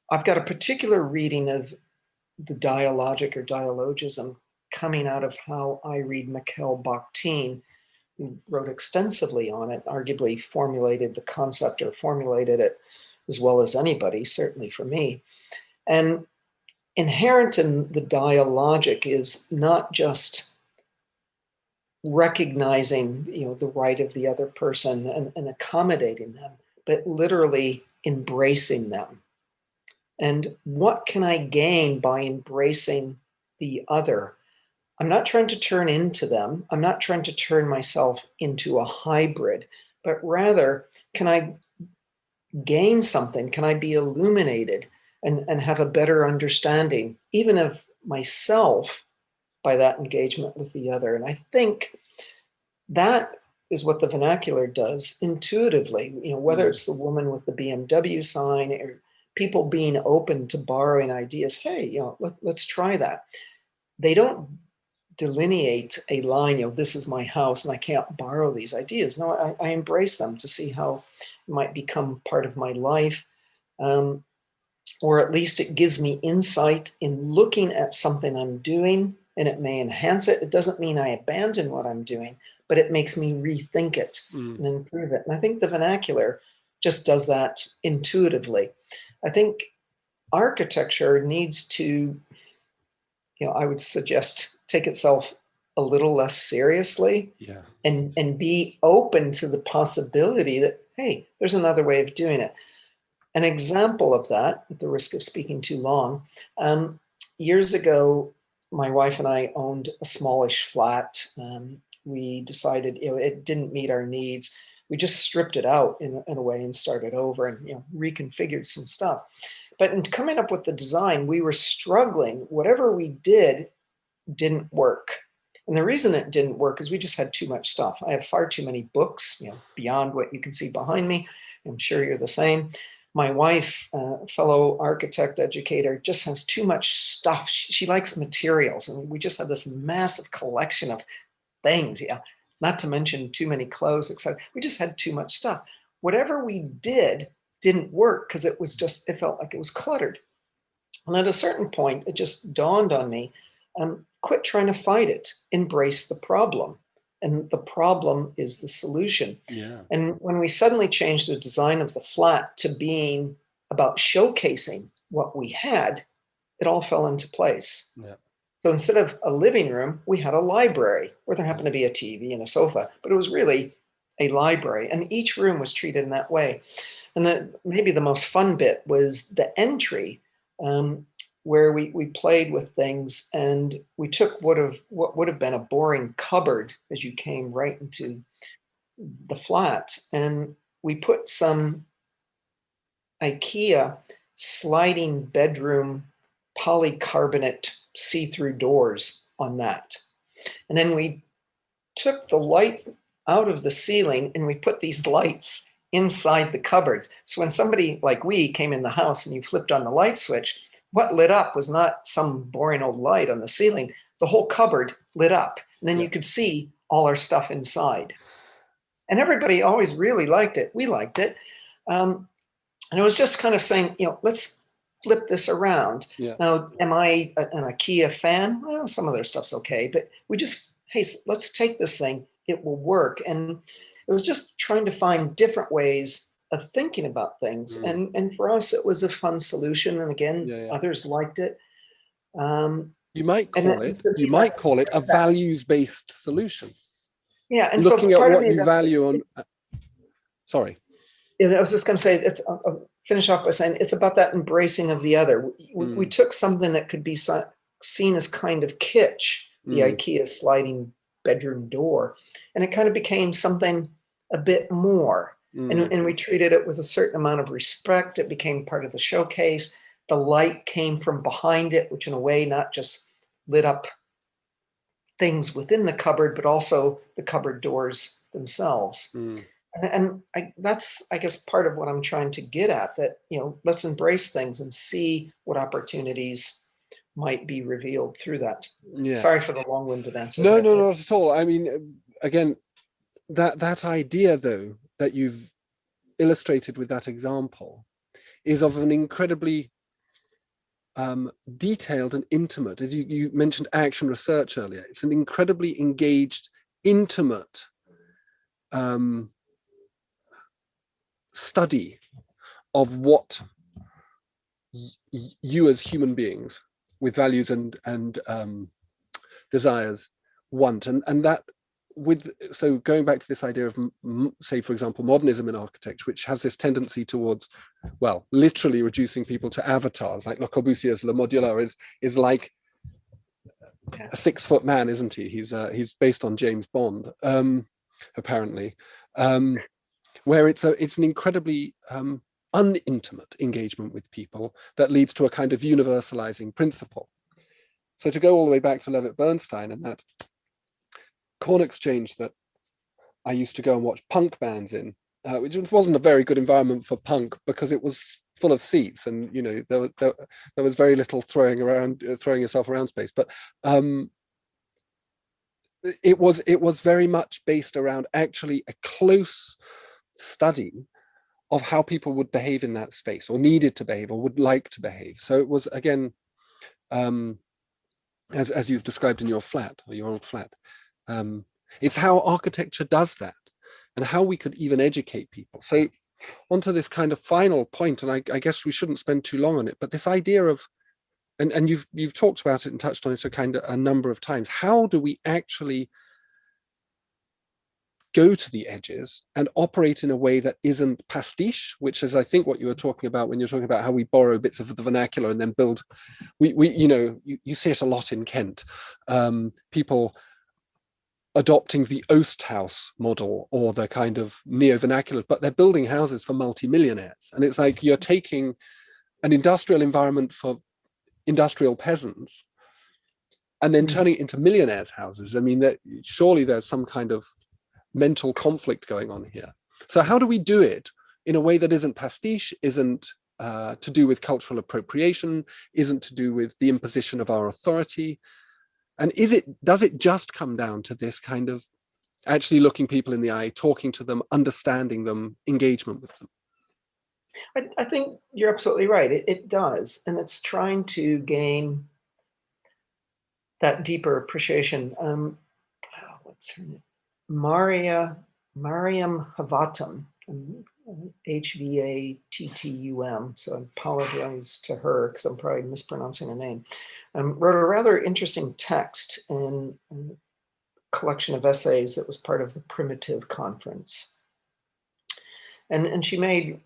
I've got a particular reading of the dialogic or dialogism coming out of how I read Mikhail Bakhtin, who wrote extensively on it, arguably formulated the concept or formulated it as well as anybody, certainly for me. And inherent in the dialogic is not just recognizing, the right of the other person and accommodating them, but literally embracing them. And what can I gain by embracing the other? I'm not trying to turn into them. I'm not trying to turn myself into a hybrid, but rather, can I gain something? Can I be illuminated and have a better understanding, even of myself by that engagement with the other. And I think that is what the vernacular does intuitively, whether it's the woman with the BMW sign or people being open to borrowing ideas. Hey, let's try that. They don't delineate a line, this is my house and I can't borrow these ideas. No, I embrace them to see how it might become part of my life. Or at least it gives me insight in looking at something I'm doing, and it may enhance it. It doesn't mean I abandon what I'm doing, but it makes me rethink it and improve it. And I think the vernacular just does that intuitively. I think architecture needs to, I would suggest, take itself a little less seriously, and be open to the possibility that, hey, there's another way of doing it. An example of that, at the risk of speaking too long, years ago, my wife and I owned a smallish flat. We decided, it didn't meet our needs. We just stripped it out in a way and started over and reconfigured some stuff. But in coming up with the design, we were struggling. Whatever we did didn't work. And the reason it didn't work is we just had too much stuff. I have far too many books, beyond what you can see behind me. I'm sure you're the same. My wife, fellow architect educator, just has too much stuff. She likes materials, and we just have this massive collection of things. Not to mention too many clothes, etc. We just had too much stuff. Whatever we did didn't work because it felt like it was cluttered. And at a certain point, it just dawned on me, quit trying to fight it, embrace the problem. And the problem is the solution. Yeah. And when we suddenly changed the design of the flat to being about showcasing what we had, it all fell into place. Yeah. So instead of a living room, we had a library where there happened to be a TV and a sofa, but it was really a library. And each room was treated in that way. And maybe the most fun bit was the entry, where we played with things, and we took what would have been a boring cupboard as you came right into the flat, and we put some IKEA sliding bedroom polycarbonate see-through doors on that. And then we took the light out of the ceiling and we put these lights inside the cupboard. So when somebody like we came in the house and you flipped on the light switch, what lit up was not some boring old light on the ceiling. The whole cupboard lit up. And then you could see all our stuff inside. And everybody always really liked it. We liked it. And it was just kind of saying, let's flip this around. Yeah. Now, am I an IKEA fan? Well, some of their stuff's okay. But hey, let's take this thing. It will work. And it was just trying to find different ways of thinking about things. And for us, it was a fun solution. And again, others liked it. You might call it a values-based solution. Yeah. And looking so at what you value on. Sorry. I was just going to say, I'll finish off by saying it's about that embracing of the other. We took something that could be seen as kind of kitsch, the IKEA sliding bedroom door, and it kind of became something a bit more. And we treated it with a certain amount of respect. It became part of the showcase. The light came from behind it, which in a way not just lit up things within the cupboard, but also the cupboard doors themselves. And that's, I guess, part of what I'm trying to get at, that, let's embrace things and see what opportunities might be revealed through that. Yeah. Sorry for the long-winded answer. No, not at all. I mean, again, that idea, though, that you've illustrated with that example is of an incredibly detailed and intimate, as you mentioned action research earlier, it's an incredibly engaged, intimate study of what you as human beings with values and desires want, and that so going back to this idea of, say, for example, modernism in architecture, which has this tendency towards, well, literally reducing people to avatars, like Le Corbusier's Le Modular is like a 6-foot man, isn't he? He's based on James Bond, apparently, where it's an incredibly unintimate engagement with people that leads to a kind of universalizing principle. So to go all the way back to Levitt Bernstein and that corn exchange that I used to go and watch punk bands in, which wasn't a very good environment for punk because it was full of seats and there was very little throwing yourself around space. But it was very much based around actually a close study of how people would behave in that space, or needed to behave, or would like to behave. So it was, again, as you've described in your flat, or your old flat, it's how architecture does that, and how we could even educate people. So onto this kind of final point, and I guess we shouldn't spend too long on it, but this idea of, and you've talked about it and touched on it a number of times, how do we actually go to the edges and operate in a way that isn't pastiche, which is, I think, what you were talking about when you're talking about how we borrow bits of the vernacular and then build. You see it a lot in Kent. People adopting the Osthaus model or the kind of neo-vernacular, but they're building houses for multimillionaires. And it's like you're taking an industrial environment for industrial peasants and then turning it into millionaires' houses. I mean, surely there's some kind of mental conflict going on here. So how do we do it in a way that isn't pastiche, isn't to do with cultural appropriation, isn't to do with the imposition of our authority? And does it just come down to this kind of actually looking people in the eye, talking to them, understanding them, engagement with them? I think you're absolutely right. It does. And it's trying to gain that deeper appreciation. What's her name? Mariam Havatum, Hvattum. So I apologize to her because I'm probably mispronouncing her name. Wrote a rather interesting text in a collection of essays that was part of the Primitive Conference. And she made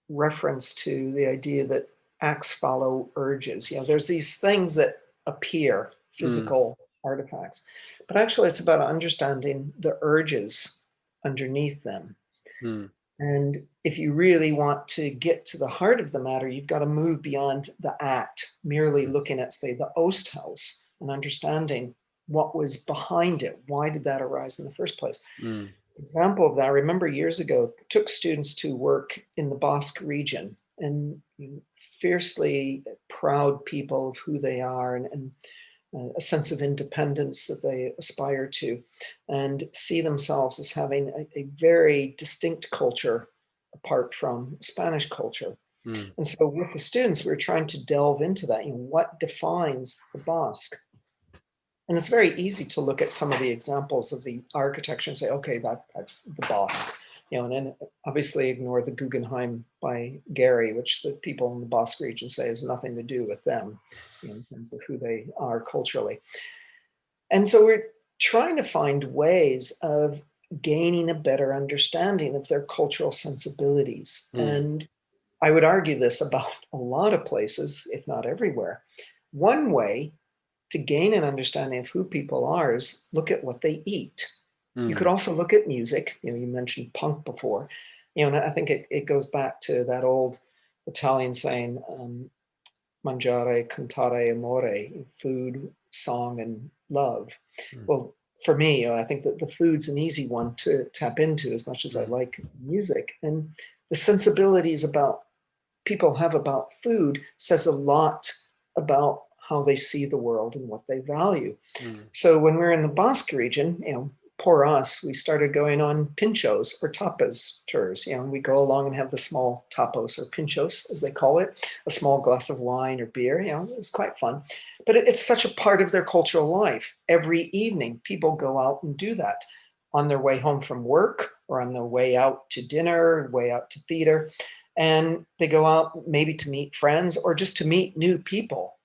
reference to the idea that acts follow urges. There's these things that appear, physical artifacts, but actually it's about understanding the urges underneath them. And if you really want to get to the heart of the matter, you've got to move beyond the act, merely looking at, say, the Osthaus and understanding what was behind it. Why did that arise in the first place? Example of that, I remember years ago, took students to work in the Basque region, and fiercely proud people of who they are, and a sense of independence that they aspire to, and see themselves as having a very distinct culture apart from Spanish culture. And so with the students, we were trying to delve into that. What defines the Basque? And it's very easy to look at some of the examples of the architecture and say, okay, that's the Basque. And then obviously ignore the Guggenheim by Gehry, which the people in the Basque region say has nothing to do with them in terms of who they are culturally. And so we're trying to find ways of gaining a better understanding of their cultural sensibilities. And I would argue this about a lot of places, if not everywhere. One way to gain an understanding of who people are is look at what they eat. You could also look at music. You mentioned punk before. And I think it goes back to that old Italian saying, mangiare, cantare, amore, food, song, and love. Well, for me, I think that the food's an easy one to tap into as much as I like music. And the sensibilities about people have about food says a lot about how they see the world and what they value. So when we're in the Basque region, poor us, we started going on pinchos or tapas tours. And we go along and have the small tapas or pinchos, as they call it, a small glass of wine or beer. It was quite fun. But it's such a part of their cultural life. Every evening, people go out and do that on their way home from work or on their way out to dinner, way out to theater. And they go out maybe to meet friends or just to meet new people.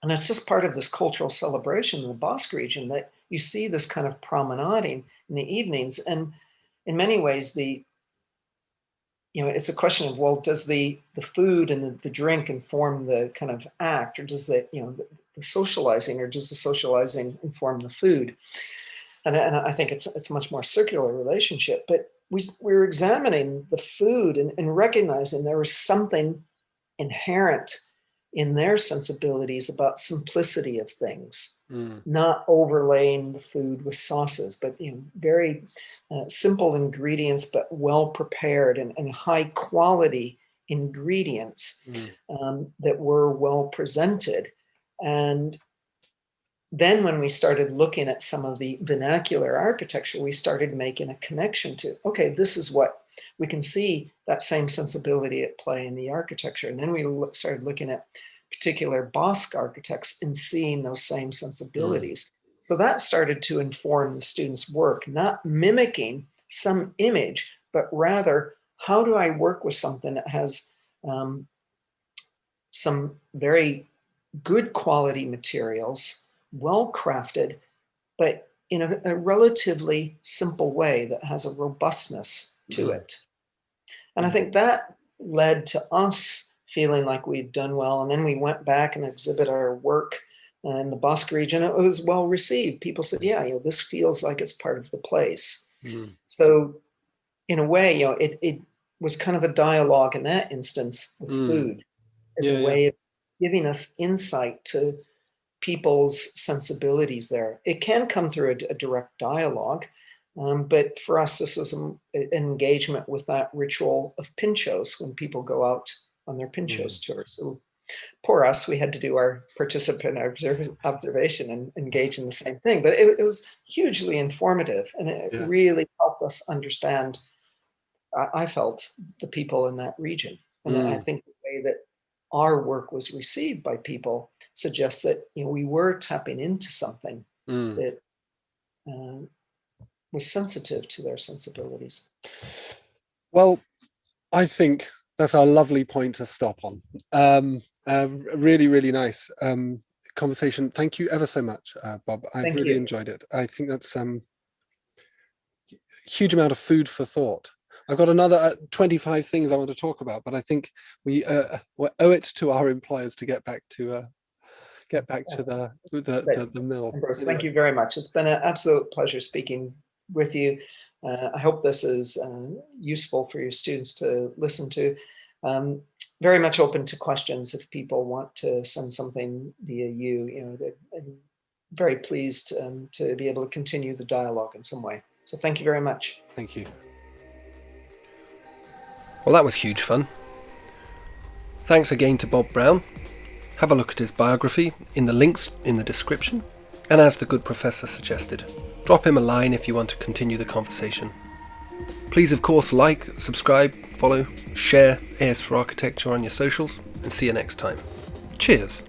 And it's just part of this cultural celebration in the Basque region that you see this kind of promenading in the evenings. And in many ways, it's a question of, well, does the food and the drink inform the kind of act, or does the socializing, or does the socializing inform the food? And I think it's a much more circular relationship. But we were examining the food and recognizing there was something inherent in their sensibilities about simplicity of things, Mm. not overlaying the food with sauces, but very simple ingredients, but well prepared and high quality ingredients that were well presented. And then when we started looking at some of the vernacular architecture, we started making a connection to, okay, this is what we can see, that same sensibility at play in the architecture. And then we started looking at particular Basque architects and seeing those same sensibilities. So that started to inform the students' work, not mimicking some image, but rather, how do I work with something that has some very good quality materials, well crafted, but in a relatively simple way that has a robustness to it. And I think that led to us feeling like we'd done well. And then we went back and exhibit our work in the Basque region. It was well received. People said, yeah, this feels like it's part of the place. So in a way, it was kind of a dialogue in that instance with food as a way of giving us insight to people's sensibilities there. It can come through a direct dialogue, but for us, this was an engagement with that ritual of pinchos when people go out on their pinchos tours. So poor us, we had to do our participant observation and engage in the same thing, but it was hugely informative, and it really helped us understand, I felt, the people in that region. And I think the way that our work was received by people suggests that we were tapping into something that was sensitive to their sensibilities. Well, I think that's a lovely point to stop on. Really, really nice conversation. Thank you ever so much, Bob. I've really enjoyed it. I think that's huge amount of food for thought. I've got another 25 things I want to talk about, but I think we owe it to our employers to get back to the mill. Ambrose, thank you very much. It's been an absolute pleasure speaking with you. I hope this is useful for your students to listen to. Very much open to questions if people want to send something via you. I'm very pleased to be able to continue the dialogue in some way. So thank you very much. Thank you. Well, that was huge fun. Thanks again to Bob Brown. Have a look at his biography in the links in the description. And as the good professor suggested, drop him a line if you want to continue the conversation. Please, of course, like, subscribe, follow, share AS for Architecture on your socials, and see you next time. Cheers!